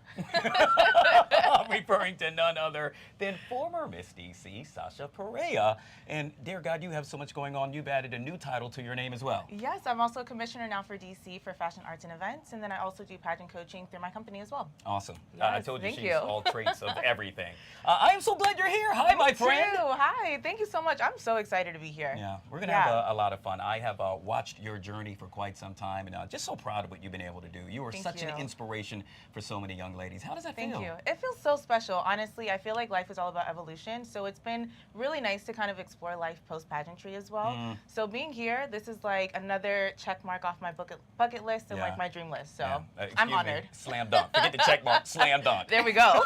I'm referring to none other than former Miss DC, SASHA PEREA. And dear God, you have so much going on. You've added a new title to your name as well. Yes, I'm also a commissioner now for DC for fashion arts and events, and then I also do pageant coaching through my company as well. Awesome. Yes, I told you thank she's you. all traits of everything. I am so glad you're here. Hi, my friend. Too. Hi, thank you so much. I'm so excited to be here. Yeah, we're going to have a lot of fun. I have watched your journey for quite some time, and just so proud of what you've been able to do. You are such an inspiration for so many young ladies. How does that feel? Thank you. It feels so special. Honestly, I feel like life is all about evolution, so it's been really nice to kind of explore life post-pageantry as well. So being here, this is like another check mark off my bucket list and like my dream list, so I'm honored. Slam dunk. Forget the check mark, slam dunk. There we go.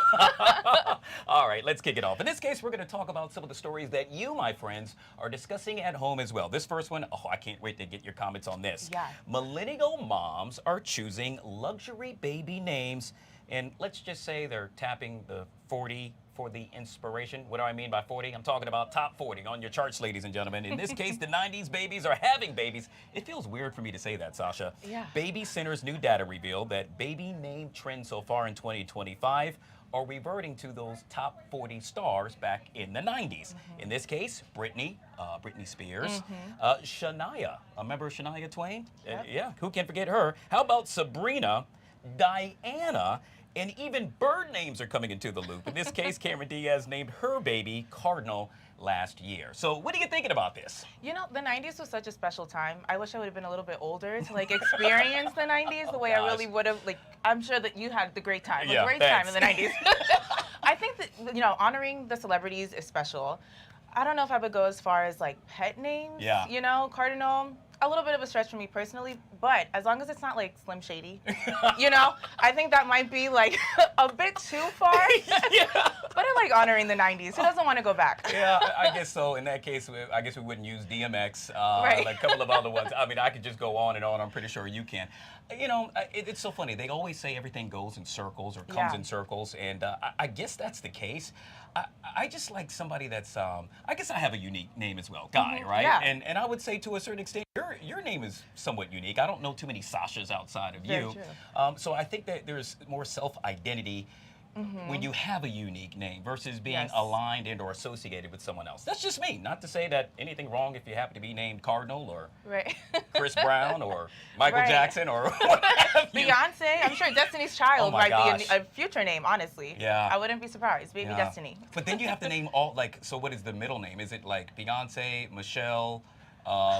All right, let's kick it off. In this case, we're going to talk about some of the stories that you, my friends, are discussing at home as well. This first one, I can't wait to get your comments on this. Yeah. Millennial moms are choosing luxury baby names, and let's just say they're tapping the 40 for the inspiration. What do I mean by 40? I'm talking about top 40 on your charts, ladies and gentlemen. In this case, the 90s babies are having babies. It feels weird for me to say that, Sasha. Yeah. Baby Center's new data revealed that baby name trends so far in 2025 are reverting to those top 40 stars back in the 90s. In this case, Britney Spears, Shania. Remember Shania Twain? Yeah, who can forget her? How about Sabrina, Diana, and even bird names are coming into the loop. In this case, Cameron Diaz named her baby Cardinal last year. So what are you thinking about this? You know, the 90s was such a special time. I wish I would have been a little bit older to like experience the 90s the way I really would have. Like, I'm sure that you had the great time, Yeah, a great thanks. time in the 90s. I think that, you know, honoring the celebrities is special. I don't know if I would go as far as like pet names, Yeah. you know, Cardinal. A little bit of a stretch for me personally, but as long as it's not like Slim Shady, you know, I think that might be like a bit too far. Yeah. But I like honoring the 90s. Who doesn't want to go back? Yeah, I guess so. In that case, I guess we wouldn't use DMX, Right. like a couple of other ones. I mean, I could just go on and on. I'm pretty sure you can. You know, it's so funny. They always say everything goes in circles or comes Yeah. in circles, and I guess that's the case. I just like somebody that's, I guess I have a unique name as well, Guy, right? Yeah. And I would say to a certain extent, your name is somewhat unique. I don't know too many Sashas outside of Very you. true. So I think that there's more self-identity when you have a unique name versus being Yes. aligned and or associated with someone else. That's just me. Not to say that anything wrong if you happen to be named Cardinal or Right. Chris Brown or Michael Right. Jackson or what have you. Beyonce, I'm sure Destiny's Child Oh my might gosh. be a future name, honestly. Yeah. I wouldn't be surprised. Baby Yeah. Destiny. But then you have to name all, like, so what is the middle name? Is it like Beyonce, Michelle,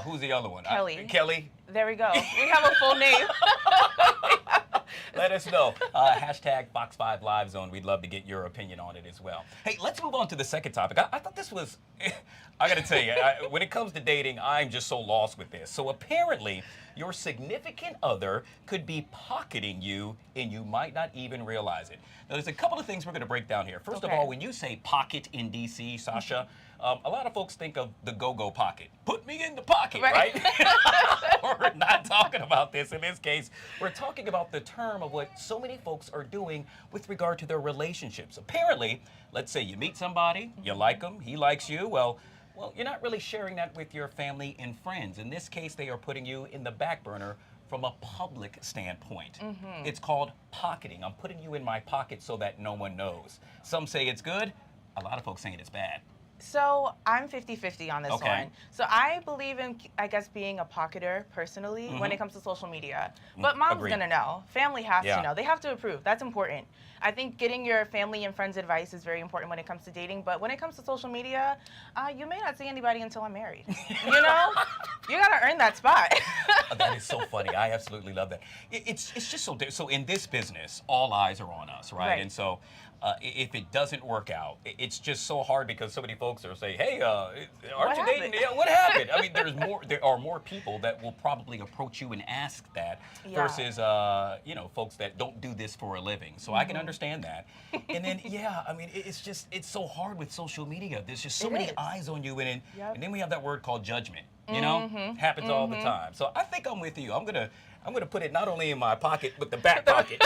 who's the other one? Kelly. Kelly? There we go. We have a full name. Let us know. Hashtag Fox5 Live Zone. We'd love to get your opinion on it as well. Hey, let's move on to the second topic. I thought this was, I got to tell you, when it comes to dating, I'm just so lost with this. So apparently, your significant other could be pocketing you and you might not even realize it. Now, there's a couple of things we're going to break down here. First of all, when you say pocket in D.C., Sasha, a lot of folks think of the go-go pocket. Put me in the pocket, right? We're not talking about this. In this case, we're talking about the term of what so many folks are doing with regard to their relationships. Apparently, let's say you meet somebody, you like them, he likes you, well, you're not really sharing that with your family and friends. In this case, they are putting you in the back burner from a public standpoint. It's called pocketing. I'm putting you in my pocket so that no one knows. Some say it's good. A lot of folks saying it's bad. So I'm 50-50 on this Okay. one. So I believe in, I guess, being a pocketer personally when it comes to social media. But mom's Agreed. gonna know. Family has Yeah. to know. They have to approve. That's important. I think getting your family and friends' advice is very important when it comes to dating. But when it comes to social media, you may not see anybody until I'm married. You know, you gotta earn that spot. That is so funny. I absolutely love that. It's just so so in this business, all eyes are on us, right? Right. And so if it doesn't work out, it's just so hard because so many folks are saying, "Hey, aren't you dating? Yeah, what happened?" I mean, there are more people that will probably approach you and ask that versus you know, folks that don't do this for a living. So I can understand that. And then I mean, it's so hard with social media. There's just so many eyes on you, and then we have that word called judgment. You know, happens all the time. So I think I'm with you. I'm gonna put it not only in my pocket but the back pocket.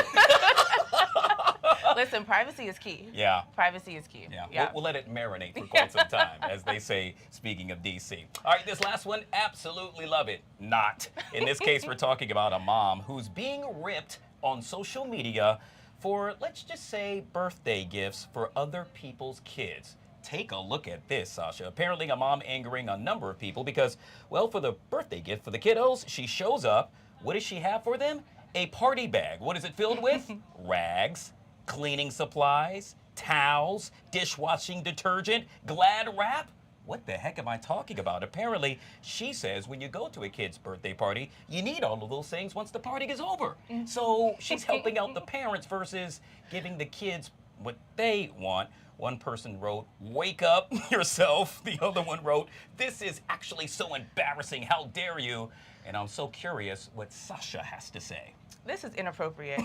Listen, privacy is key. Yeah. Privacy is key. Yeah. We'll let it marinate for quite some time, as they say, speaking of DC. All right, this last one, absolutely love it. Not. In this case, we're talking about a mom who's being ripped on social media for, let's just say, birthday gifts for other people's kids. Take a look at this, Sasha. Apparently, a mom angering a number of people because, well, for the birthday gift for the kiddos, she shows up. What does she have for them? A party bag. What is it filled with? Rags, cleaning supplies, towels, dishwashing detergent, Glad wrap. What the heck am I talking about? Apparently, she says when you go to a kid's birthday party, you need all of those things once the party is over. So she's helping out the parents versus giving the kids what they want. One person wrote, "Wake up yourself." The other one wrote, "This is actually so embarrassing. How dare you?" And I'm so curious what Sasha has to say. This is inappropriate.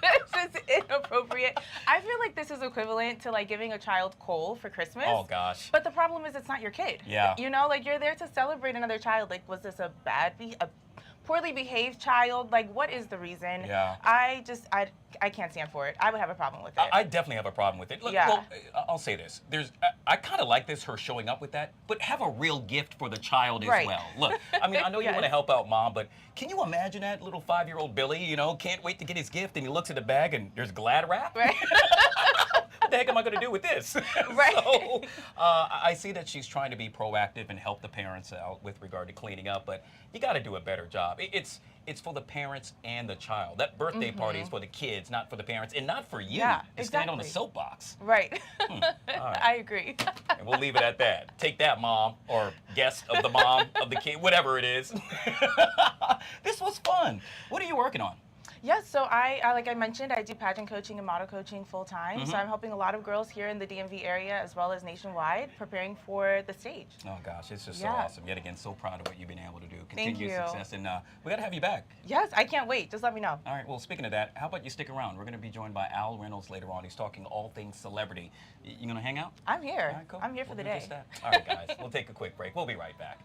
This is inappropriate. I feel like this is equivalent to like giving a child coal for Christmas. Oh gosh. But the problem is it's not your kid. Yeah. You know, like you're there to celebrate another child. Like, was this a poorly behaved child? Like, what is the reason? Yeah. I can't stand for it. I would have a problem with it. I definitely have a problem with it. Look, Yeah. well, I'll say this. I kind of like this, her showing up with that, but have a real gift for the child as Right. well. Look, I mean, I know you Yes. want to help out mom, but can you imagine that little 5-year-old Billy, you know, can't wait to get his gift, and he looks at the bag and there's Glad wrap? Right. What the heck am I going to do with this? Right. So I see that she's trying to be proactive and help the parents out with regard to cleaning up, but you got to do a better job. It's for the parents and the child. That birthday party is for the kids, not for the parents, and not for you to stand on a soapbox. Right. All right. I agree. And we'll leave it at that. Take that, mom, or guest of the mom of the kid, whatever it is. This was fun. What are you working on? Yes, so I like I mentioned, I do pageant coaching and model coaching full time. So I'm helping a lot of girls here in the DMV area as well as nationwide preparing for the stage. Oh gosh, it's just so awesome. Yet again, so proud of what you've been able to do. Thank Continued you. success, and we got to have you back. Yes, I can't wait. Just let me know. All right, well, speaking of that, how about you stick around? We're going to be joined by Al Reynolds later on. He's talking all things celebrity. You going to hang out? I'm here. All right, cool. I'm here for the day. All right, guys, we'll take a quick break. We'll be right back.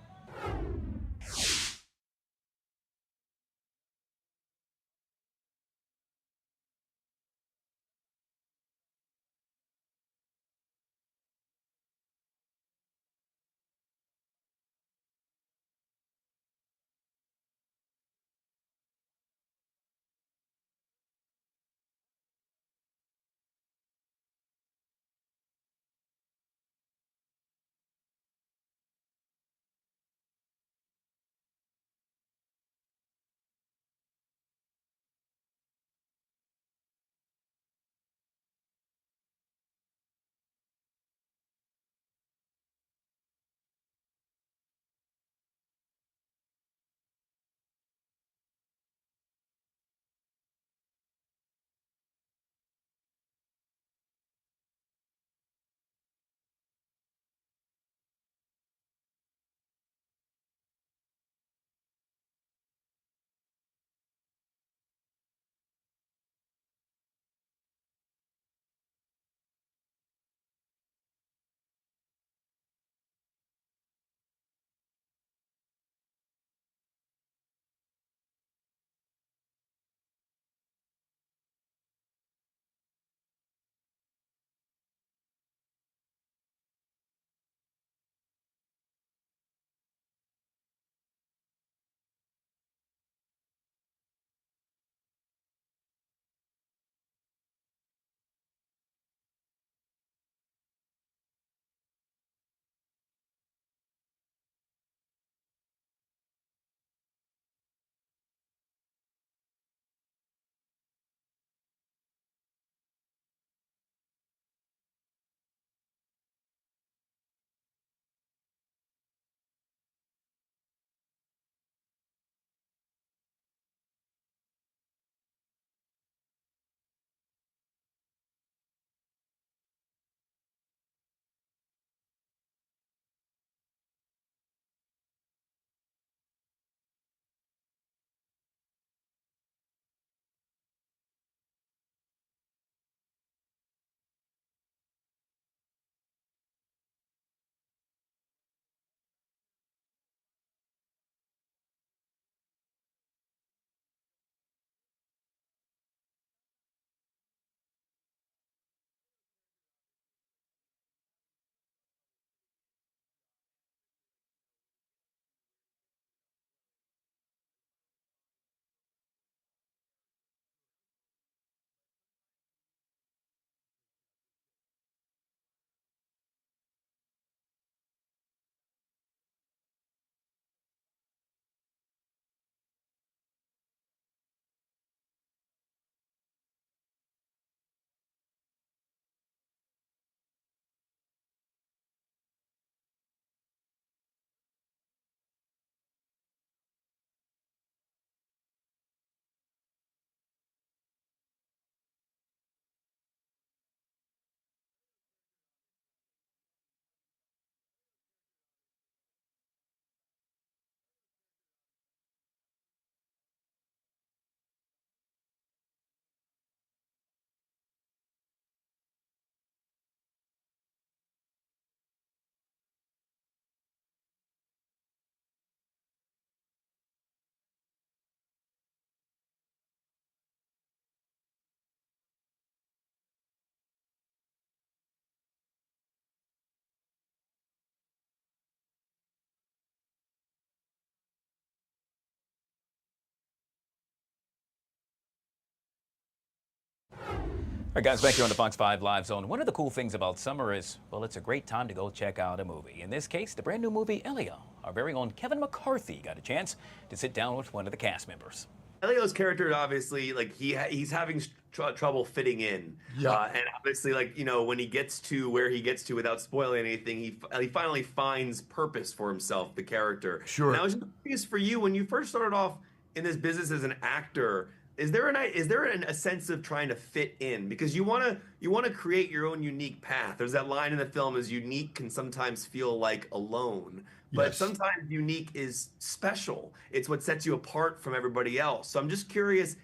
All right, guys, back here on the Fox 5 Live Zone. One of the cool things about summer is, well, it's a great time to go check out a movie. In this case, the brand new movie, Elio. Our very own Kevin McCarthy got a chance to sit down with one of the cast members. Elio's character, obviously, like he's having trouble fitting in. Yeah. And obviously, like, you know, when he gets to where he gets to without spoiling anything, he finally finds purpose for himself, the character. Sure. Now, I was curious for you, when you first started off in this business as an actor, is there a sense of trying to fit in? Because you want to create your own unique path. There's that line in the film, is unique can sometimes feel like alone. But Yes. sometimes unique is special. It's what sets you apart from everybody else. So I'm just curious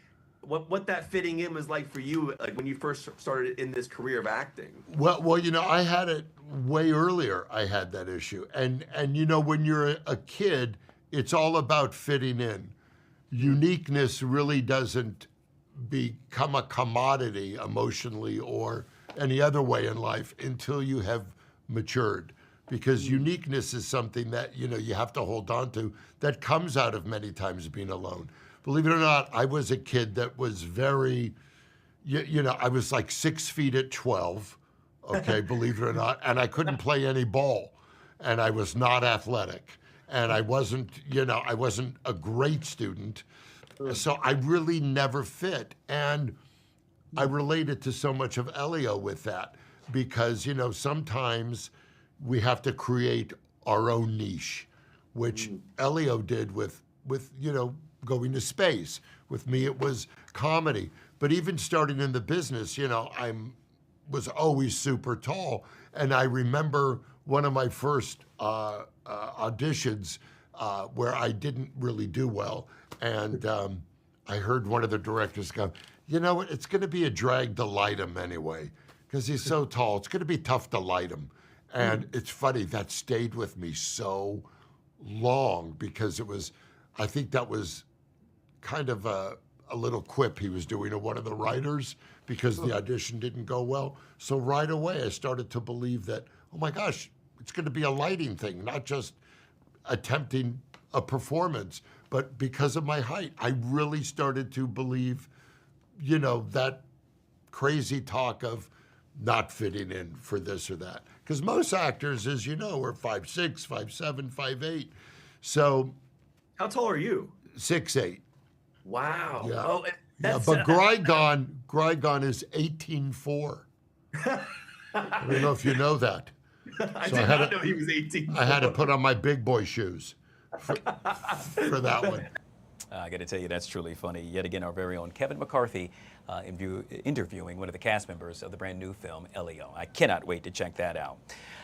what that fitting in was like for you, like when you first started in this career of acting. Well, you know, I had it way earlier. I had that issue, and you know, when you're a kid, it's all about fitting in. Uniqueness really doesn't become a commodity emotionally or any other way in life until you have matured. Because uniqueness is something that, you know, you have to hold on to, that comes out of many times being alone. Believe it or not, I was a kid that was very, you know, I was like 6 feet at 12, okay, believe it or not, and I couldn't play any ball, and I was not athletic, and I wasn't, you know, I wasn't a great student, so I really never fit, and I related to so much of Elio with that, because, you know, sometimes we have to create our own niche, which Elio did with you know, going to space. With me, it was comedy. But even starting in the business, you know, was always super tall. And I remember one of my first auditions where I didn't really do well. And I heard one of the directors go, you know what, it's going to be a drag to light him anyway, because he's so tall. It's going to be tough to light him. And it's funny, that stayed with me so long, because it was, I think that was kind of a little quip he was doing to one of the writers, because the audition didn't go well. So right away I started to believe that, oh my gosh, it's going to be a lighting thing, not just attempting a performance. But because of my height, I really started to believe, you know, that crazy talk of not fitting in for this or that. Because most actors, as you know, are 5'6", 5'7", 5'8". So, how tall are you? 6'8". Wow. Yeah. Oh, Yeah, but Grygon is 18'4". I don't know if you know that. I did not know he was 18'4". I had to put on my big boy shoes for that one. I got to tell you, that's truly funny. Yet again, our very own Kevin McCarthy interviewing one of the cast members of the brand new film, Elio. I cannot wait to check that out.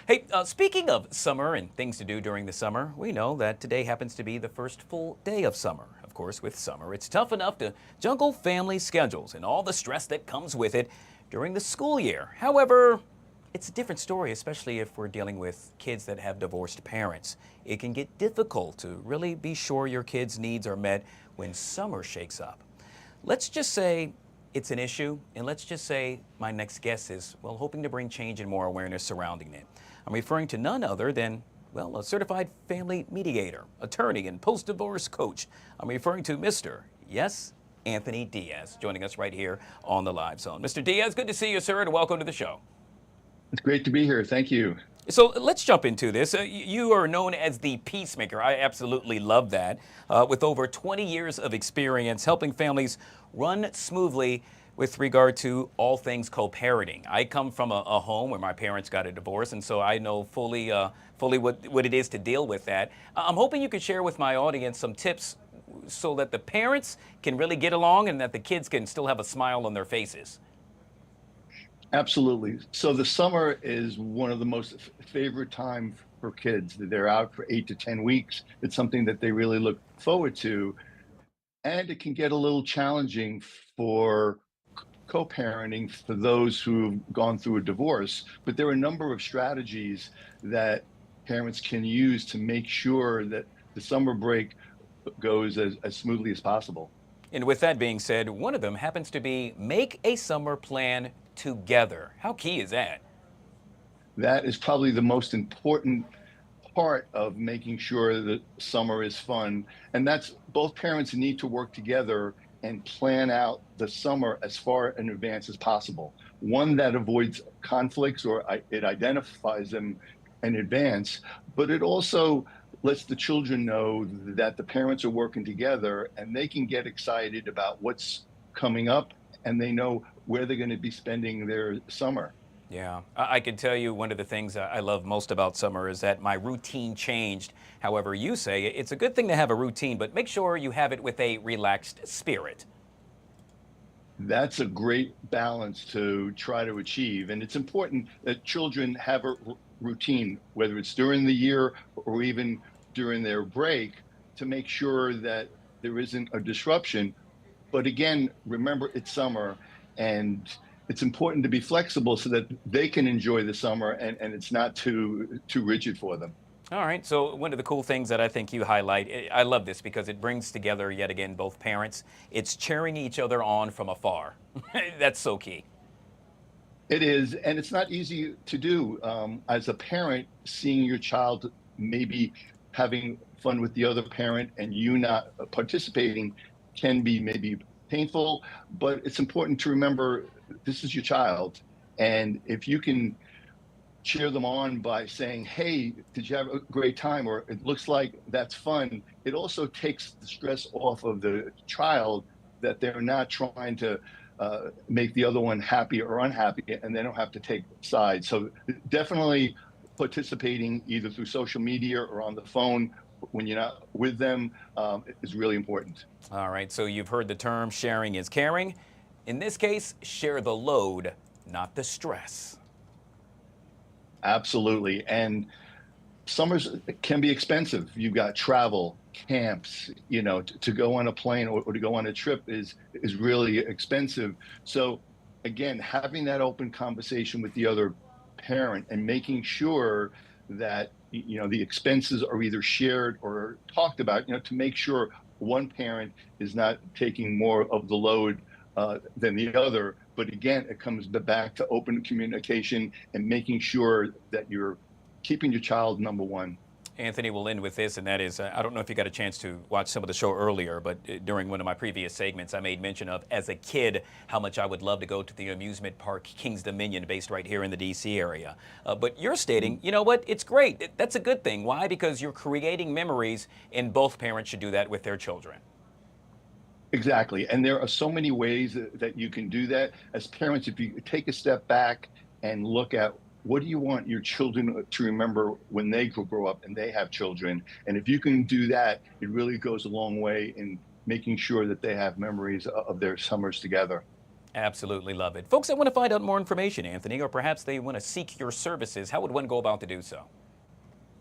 Hey, speaking of summer and things to do during the summer, we know that today happens to be the first full day of summer. Of course, with summer, it's tough enough to juggle family schedules and all the stress that comes with it during the school year. However, it's a different story, especially if we're dealing with kids that have divorced parents. It can get difficult to really be sure your kids' needs are met when summer shakes up. Let's just say it's an issue, and let's just say my next guest is, well, hoping to bring change and more awareness surrounding it. I'm referring to none other than, well, a certified family mediator, attorney, and post-divorce coach. I'm referring to Mr. Yes, Anthony Diaz, joining us right here on the Live Zone. Mr. Diaz, good to see you, sir, and welcome to the show. It's great to be here. Thank you. So let's jump into this. You are known as the peacemaker. I absolutely love that. With over 20 years of experience helping families run smoothly with regard to all things co-parenting. I come from a home where my parents got a divorce, and so I know fully what it is to deal with that. I'm hoping you could share with my audience some tips so that the parents can really get along and that the kids can still have a smile on their faces. Absolutely. So the summer is one of the most favorite time for kids. They're out for 8 to 10 weeks. It's something that they really look forward to. And it can get a little challenging for co-parenting for those who've gone through a divorce. But there are a number of strategies that parents can use to make sure that the summer break goes as smoothly as possible. And with that being said, one of them happens to be make a summer plan together. How key is that? That is probably the most important part of making sure that summer is fun. And that's both parents need to work together and plan out the summer as far in advance as possible. One that avoids conflicts, or it identifies them in advance, but it also lets the children know that the parents are working together and they can get excited about what's coming up, and they know where they're going to be spending their summer. Yeah, I can tell you one of the things I love most about summer is that my routine changed. However, you say it's a good thing to have a routine, but make sure you have it with a relaxed spirit. That's a great balance to try to achieve. And it's important that children have a routine, whether it's during the year or even during their break, to make sure that there isn't a disruption. But again, remember, it's summer, and it's important to be flexible so that they can enjoy the summer and it's not too rigid for them. All right, so one of the cool things that I think you highlight, I love this because it brings together, yet again, both parents. It's cheering each other on from afar. That's so key. It is, and it's not easy to do. As a parent, seeing your child maybe having fun with the other parent and you not participating can be maybe painful, but it's important to remember this is your child. And if you can cheer them on by saying, hey, did you have a great time? Or it looks like that's fun. It also takes the stress off of the child that they're not trying to make the other one happy or unhappy, and they don't have to take sides. So definitely participating either through social media or on the phone when you're not with them is really important. All right, so you've heard the term sharing is caring. In this case, share the load, not the stress. Absolutely. And summers can be expensive. You've got travel, camps, you know, to go on a plane or to go on a trip is really expensive. So again, having that open conversation with the other parent and making sure that, you know, the expenses are either shared or talked about, you know, to make sure one parent is not taking more of the load than the other. But again, it comes back to open communication and making sure that you're keeping your child number one. Anthony, we'll end with this, and that is, I don't know if you got a chance to watch some of the show earlier, but during one of my previous segments, I made mention of, as a kid, how much I would love to go to the amusement park King's Dominion, based right here in the D.C. area. But you're stating, you know what, it's great. That's a good thing. Why? Because you're creating memories, and both parents should do that with their children. Exactly. And there are so many ways that you can do that. As parents, if you take a step back and look at what do you want your children to remember when they grow up and they have children, and if you can do that, it really goes a long way in making sure that they have memories of their summers together. Absolutely love it. Folks that want to find out more information, Anthony, or perhaps they want to seek your services, how would one go about to do so?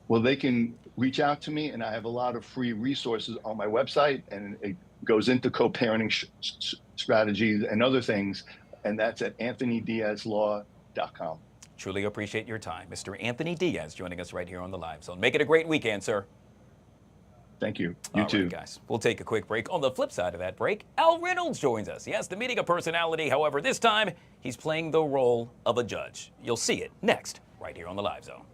Well, they can reach out to me, and I have a lot of free resources on my website, and it goes into co-parenting strategies and other things, and that's at anthonydiazlaw.com. Truly appreciate your time. Mr. Anthony Diaz joining us right here on the Live Zone. Make it a great weekend, sir. Thank you. You too. Right, guys. We'll take a quick break. On the flip side of that break, Al Reynolds joins us. Yes, the media personality. However, this time, he's playing the role of a judge. You'll see it next, right here on the Live Zone.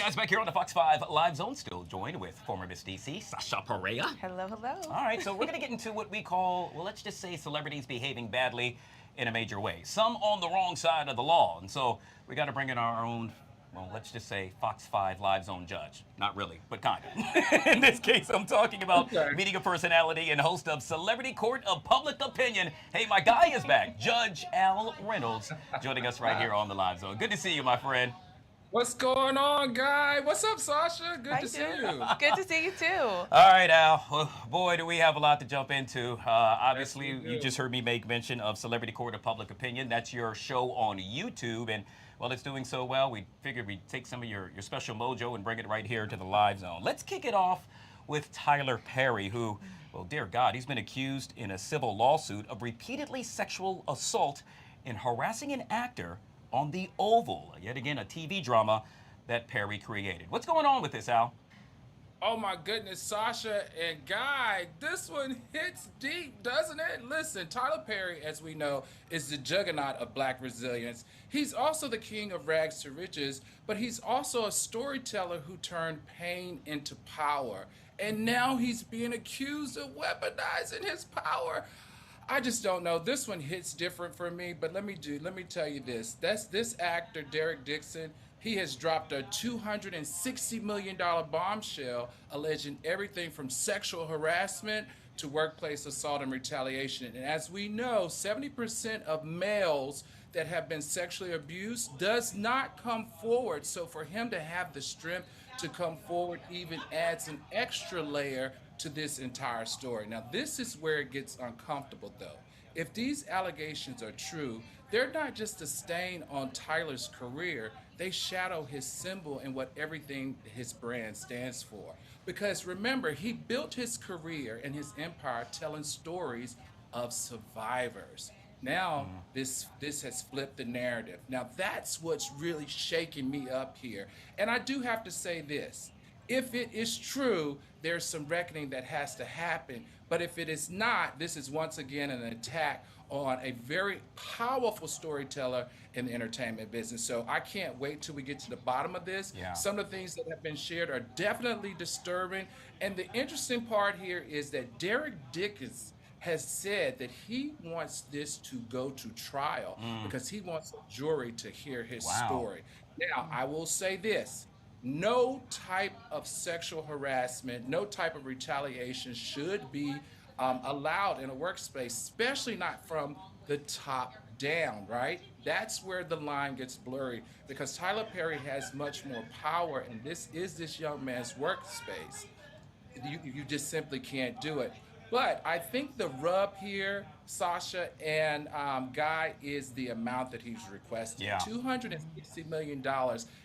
guys, back here on the Fox 5 Live Zone, still joined with former Miss DC, SASHA PEREA. Hello, hello. All right, so we're going to get into what we call, well, let's just say celebrities behaving badly in a major way. Some on the wrong side of the law. And so we got to bring in our own, well, let's just say Fox 5 Live Zone judge. Not really, but kind of. In this case, I'm talking about media personality and host of Celebrity Court of Public Opinion. Hey, my guy is back, Judge Al Reynolds, joining us right here on the Live Zone. Good to see you, my friend. What's going on, Guy? What's up, Sasha? Good to see you. Good to see you, too. All right, Al. Well, boy, do we have a lot to jump into. Obviously, you just heard me make mention of Celebrity Court of Public Opinion. That's your show on YouTube. And, well, it's doing so well, we figured we'd take some of your special mojo and bring it right here to the Live Zone. Let's kick it off with Tyler Perry, who, well, dear God, he's been accused in a civil lawsuit of repeatedly sexual assault and harassing an actor on The Oval, yet again a TV drama that Perry created. What's going on with this, Al? Oh my goodness, Sasha and Guy, this one hits deep, doesn't it? Listen, Tyler Perry, as we know, is the juggernaut of Black resilience. He's also the king of rags to riches, but he's also a storyteller who turned pain into power. And now he's being accused of weaponizing his power. I just don't know. This one hits different for me, but let me tell you this. That's this actor, Derek Dixon. He has dropped a $260 million bombshell alleging everything from sexual harassment to workplace assault and retaliation. And as we know, 70% of males that have been sexually abused does not come forward. So for him to have the strength to come forward even adds an extra layer to this entire story. Now, this is where it gets uncomfortable, though. If these allegations are true, they're not just a stain on Tyler's career, they shadow his symbol and what everything his brand stands for. Because remember, he built his career and his empire telling stories of survivors. Now, this has flipped the narrative. Now, that's what's really shaking me up here. And I do have to say this. If it is true, there's some reckoning that has to happen. But if it is not, this is once again an attack on a very powerful storyteller in the entertainment business. So I can't wait till we get to the bottom of this. Yeah. Some of the things that have been shared are definitely disturbing. And the interesting part here is that Derek Dixon has said that he wants this to go to trial because he wants a jury to hear his story. Now, I will say this. No type of sexual harassment, no type of retaliation should be allowed in a workspace, especially not from the top down, right? That's where the line gets blurry because Tyler Perry has much more power, and this is this young man's workspace. You just simply can't do it. But I think the rub here, Sasha and Guy, is the amount that he's requesting. Yeah. $260 million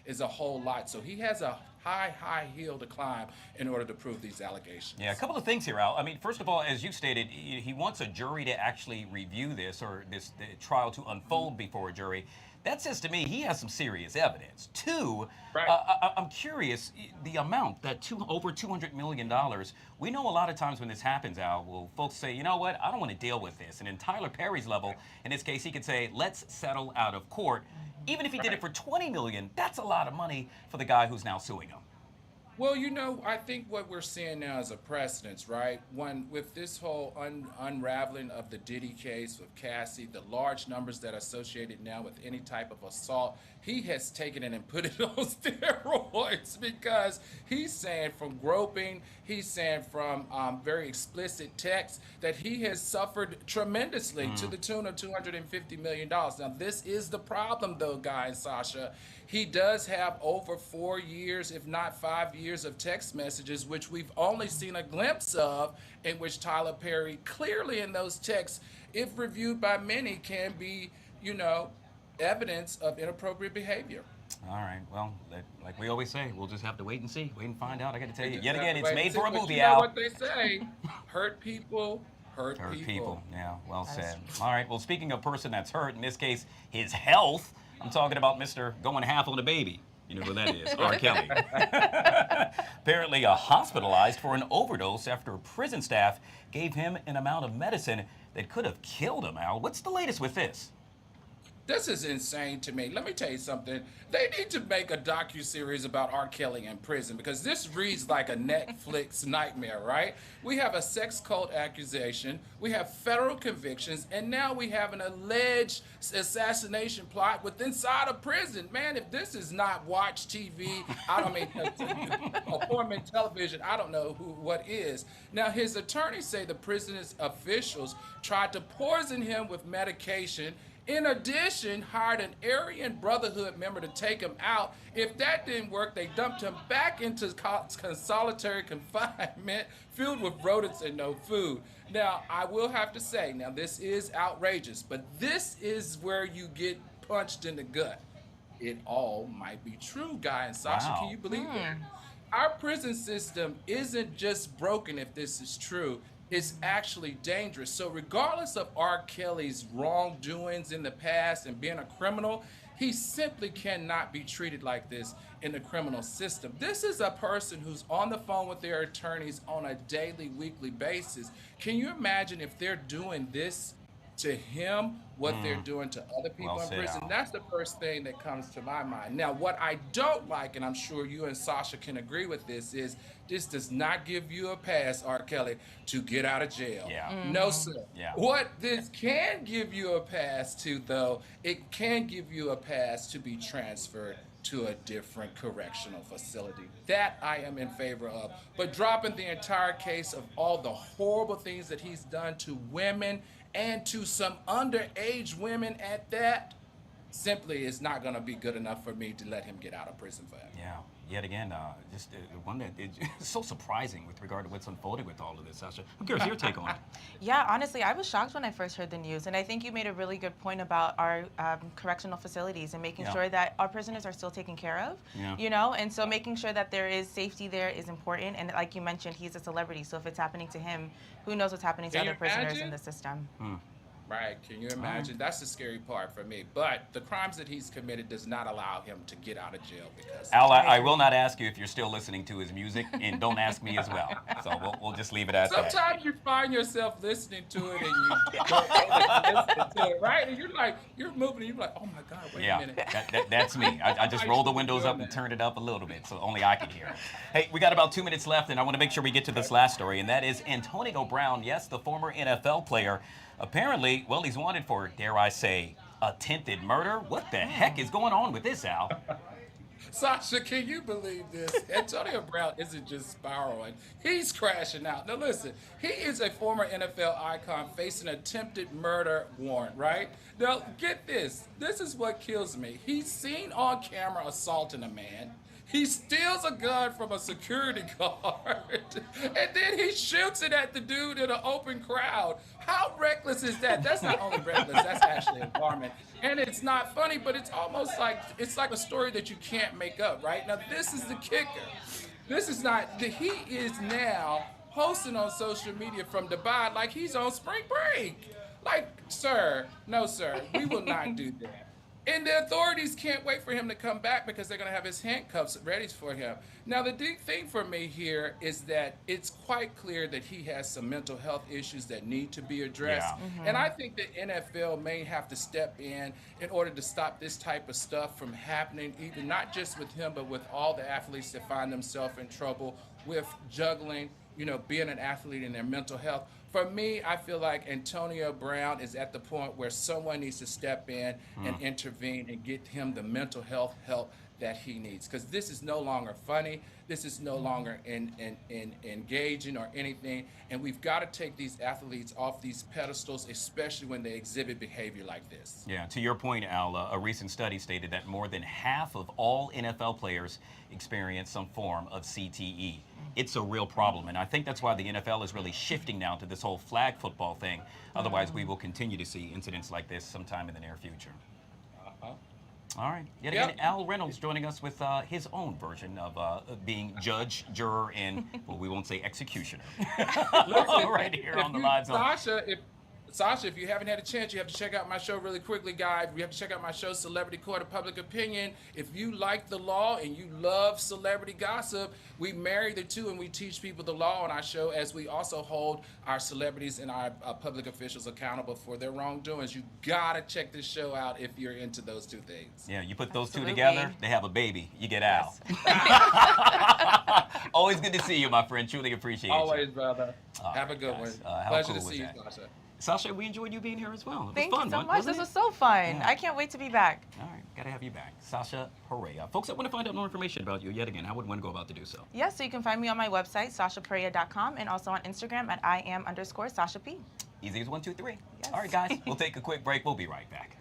is a whole lot. So he has a high hill to climb in order to prove these allegations. Yeah, a couple of things here, Al. I mean, first of all, as you stated, he wants a jury to actually review this or this trial to unfold before a jury. That says to me he has some serious evidence. Two, I'm curious, the amount, over $200 million, we know a lot of times when this happens, Al, well, folks say, you know what, I don't want to deal with this. And in Tyler Perry's level, in this case, he could say, let's settle out of court. Even if he did it for $20 million, that's a lot of money for the guy who's now suing him. Well, you know, I think what we're seeing now is a precedence, right? With this whole unraveling of the Diddy case with Cassie, the large numbers that are associated now with any type of assault, he has taken it and put it on steroids because he's saying from groping, he's saying from very explicit texts that he has suffered tremendously to the tune of $250 million. Now, this is the problem, though, Guy and Sasha. He does have over 4 years, if not 5 years, of text messages, which we've only seen a glimpse of, in which Tyler Perry clearly in those texts, if reviewed by many, can be, you know, evidence of inappropriate behavior. All right. Well, like we always say, we'll just have to wait and see. Wait and find out. I got to tell you, yet again, it's made for a movie, Al. You know what they say, hurt people, hurt people. Yeah, well said. All right. Well, speaking of person that's hurt, in this case, his health, I'm talking about Mr. Going Half on a Baby. You know who that is, R. Kelly. Apparently hospitalized for an overdose after prison staff gave him an amount of medicine that could have killed him, Al. What's the latest with this? This is insane to me. Let me tell you something. They need to make a docuseries about R. Kelly in prison because this reads like a Netflix nightmare, right? We have a sex cult accusation, we have federal convictions, and now we have an alleged assassination plot within inside a prison. Man, if this is not watch TV, appointment television, I don't know what is. Now, his attorneys say the prison's officials tried to poison him with medication. In addition, hired an Aryan Brotherhood member to take him out. If that didn't work, they dumped him back into solitary confinement filled with rodents and no food. Now, I will have to say, now this is outrageous, but this is where you get punched in the gut. It all might be true, Guy and Sasha. Can you believe it? Our prison system isn't just broken if this is true. It's actually dangerous. So regardless of R. Kelly's wrongdoings in the past and being a criminal, he simply cannot be treated like this in the criminal system. This is a person who's on the phone with their attorneys on a daily, weekly basis. Can you imagine if they're doing this to him, what they're doing to other people in prison? That's the first thing that comes to my mind. Now, what I don't like, and I'm sure you and Sasha can agree with this, is this does not give you a pass, R. Kelly, to get out of jail. No, sir. What this can give you a pass to, though, it can give you a pass to be transferred to a different correctional facility. That I am in favor of. But dropping the entire case of all the horrible things that he's done to women and to some underage women at that, simply is not going to be good enough for me to let him get out of prison for that. Yeah, yet again, just one that is so surprising with regard to what's unfolding with all of this, Sasha. I'm curious your take on it. Yeah, honestly, I was shocked when I first heard the news, and I think you made a really good point about our correctional facilities and making sure that our prisoners are still taken care of, you know, and so making sure that there is safety there is important, and like you mentioned, he's a celebrity, so if it's happening to him, who knows what's happening to other prisoners in the system. Right, can you imagine? That's the scary part for me. But the crimes that he's committed does not allow him to get out of jail because... Al, I will not ask you if you're still listening to his music, and don't ask me as well. So we'll just leave it at that. Sometimes you find yourself listening to it and you don't listen to it, right? And you're moving and you're like, oh my God, wait a minute. That's me. I just roll the windows up and turn it up a little bit so only I can hear it. Hey, we got about 2 minutes left, and I want to make sure we get to this last story, and that is Antonio Brown, yes, the former NFL player. Apparently, well, he's wanted for, dare I say, attempted murder. What the heck is going on with this, Al? Sasha, can you believe this? Antonio Brown isn't just spiraling. He's crashing out. Now listen, he is a former NFL icon facing attempted murder warrant, right? Now get this. This is what kills me. He's seen on camera assaulting a man. He steals a gun from a security guard, and then he shoots it at the dude in an open crowd. How reckless is that? That's not only reckless, that's actually alarming. And it's not funny, but it's almost like, it's like a story that you can't make up, right? Now, this is the kicker. This is not, he is now posting on social media from Dubai like he's on spring break. Like, sir, no, sir, we will not do that. And the authorities can't wait for him to come back because they're going to have his handcuffs ready for him. Now, the big thing for me here is that it's quite clear that he has some mental health issues that need to be addressed. And I think the NFL may have to step in order to stop this type of stuff from happening, even not just with him, but with all the athletes that find themselves in trouble with juggling, you know, being an athlete and their mental health. For me, I feel like Antonio Brown is at the point where someone needs to step in and intervene and get him the mental health help that he needs. Because this is no longer funny. This is no longer engaging or anything. And we've got to take these athletes off these pedestals, especially when they exhibit behavior like this. Yeah, to your point, Al, a recent study stated that more than half of all NFL players experience some form of CTE. It's a real problem, and I think that's why the NFL is really shifting now to this whole flag football thing. Otherwise, we will continue to see incidents like this sometime in the near future. All right. Yet again, Al Reynolds joining us with his own version of being judge, juror, and, well, we won't say executioner. Listen, right here on the live zone. Sasha, Sasha, if you haven't had a chance, you have to check out my show really quickly, guys. You have to check out my show, Celebrity Court of Public Opinion. If you like the law and you love celebrity gossip, we marry the two and we teach people the law on our show, as we also hold our celebrities and our public officials accountable for their wrongdoings. You gotta check this show out if you're into those two things. Yeah, you put those two together, they have a baby. You get Al. Always good to see you, my friend. Truly appreciate you. Always, brother. Have a good one. How Pleasure cool to was see you, that? Sasha. Sasha, we enjoyed you being here as well. It was Thank fun, you so much. wasn't This it? was so fun. Yeah. I can't wait to be back. All right, gotta have you back. Sasha PEREA. Folks that want to find out more information about you, yet again, how would one go about to do so? Yes, so you can find me on my website, sashaperea.com, and also on Instagram at IAM_SashaP. Easy as 1, 2, 3. Yes. All right, guys, we'll take a quick break. We'll be right back.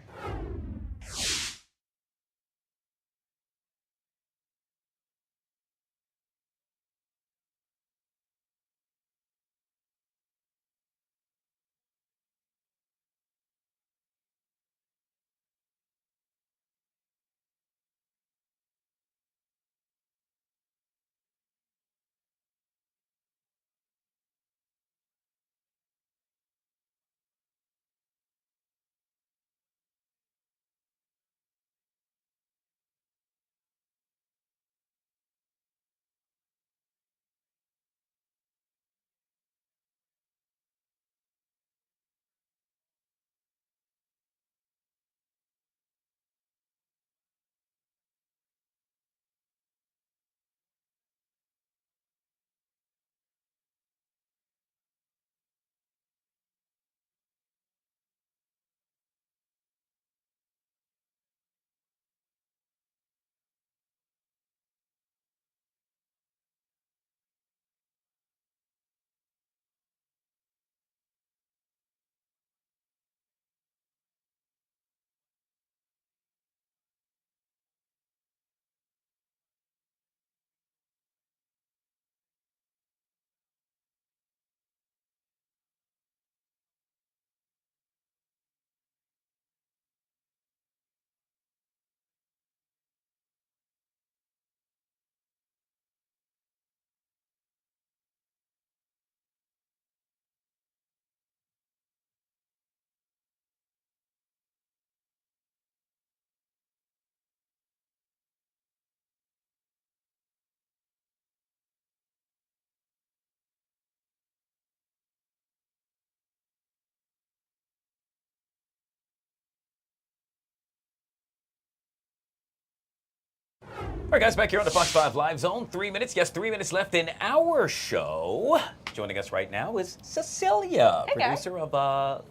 All right, guys, back here on the Fox 5 Live Zone. 3 minutes. Yes, 3 minutes left in our show. Joining us right now is Cecilia, Hey, producer of I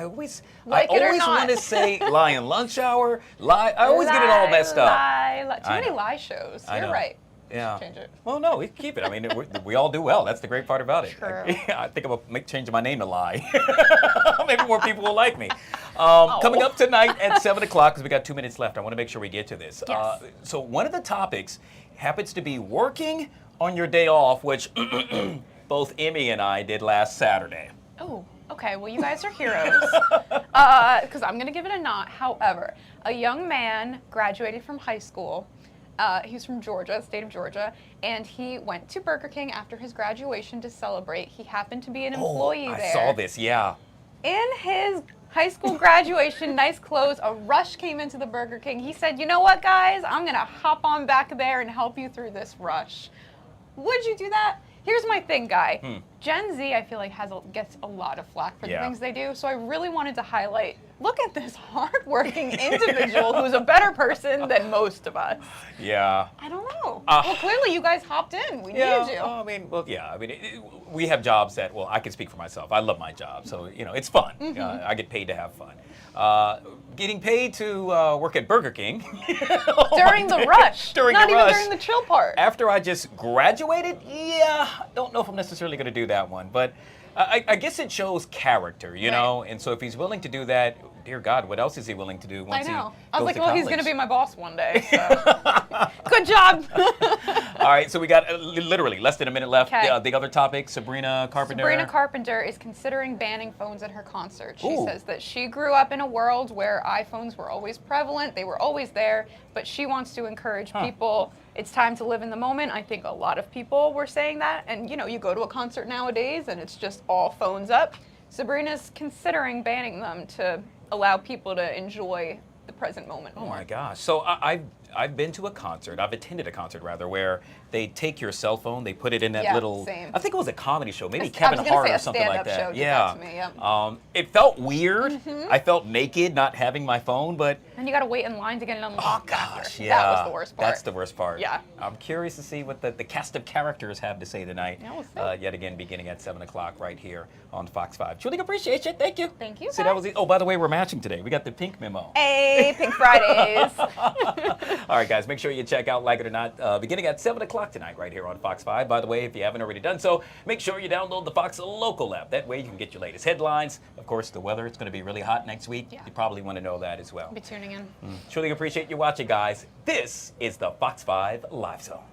always Like it or not. want to say Lion Lunch Hour. I always get it all messed up. Too many lie shows. I You're know. right. Yeah. Change it. Well, no, we keep it. I mean, we all do well. That's the great part about it. True. I think I'm changing my name to Lie. Maybe more people will like me. Coming up tonight at 7 o'clock, because we got 2 minutes left, I want to make sure we get to this. Yes. So one of the topics happens to be working on your day off, which both Emmy and I did last Saturday. Oh, okay. Well, you guys are heroes. Because I'm going to give it a not. However, a young man graduated from high school. He's from Georgia, state of Georgia, and he went to Burger King after his graduation to celebrate. He happened to be an employee there. I saw this, yeah. In his high school graduation, nice clothes, a rush came into the Burger King. He said, you know what, guys? I'm going to hop on back there and help you through this rush. Would you do that? Here's my thing, Guy. Gen Z, I feel like, gets a lot of flack for the things they do, so I really wanted to highlight, look at this hardworking individual who's a better person than most of us. Yeah. I don't know. Well, clearly you guys hopped in. We needed you. I mean, we have jobs that, well, I can speak for myself. I love my job, so, it's fun. I get paid to have fun. Getting paid to work at Burger King. During the rush. Not even during the chill part. After I just graduated, I don't know if I'm necessarily going to do that one. But I guess it shows character, you know? And so if he's willing to do that, dear God, what else is he willing to do once I know. he I was goes like, to well, he's college? going to be my boss one day. So. Good job. All right, so we got literally less than a minute left. 'Kay. The other topic, Sabrina Carpenter. Sabrina Carpenter is considering banning phones at her concert. She Ooh. says that she grew up in a world where iPhones were always prevalent, they were always there, but she wants to encourage people. It's time to live in the moment. I think a lot of people were saying that. And you go to a concert nowadays and it's just all phones up. Sabrina's considering banning them to allow people to enjoy the present moment more. Oh my gosh. So I've been to a concert, I've attended a concert rather, where they take your cell phone, they put it in that little, same. I think it was a comedy show, maybe Kevin Hart or something like that. Show did that to me, yep. It felt weird. I felt naked not having my phone, but And you gotta wait in line to get it unlocked after. yeah, That was the worst part. That's the worst part. Yeah. I'm curious to see what the cast of characters have to say tonight. Yeah, we'll see. Yet again, beginning at 7 o'clock right here on Fox 5. Truly appreciate you. Thank you. Thank you. See, that was it. Oh, by the way, we're matching today. We got the pink memo. Hey, Pink Fridays. All right, guys, make sure you check out Like It or Not beginning at 7 o'clock tonight right here on Fox 5. By the way, if you haven't already done so, make sure you download the Fox Local app. That way you can get your latest headlines. Of course, the weather, it's going to be really hot next week. Yeah. You probably want to know that as well. I'll be tuning in. Truly appreciate you watching, guys. This is the Fox 5 Live Zone.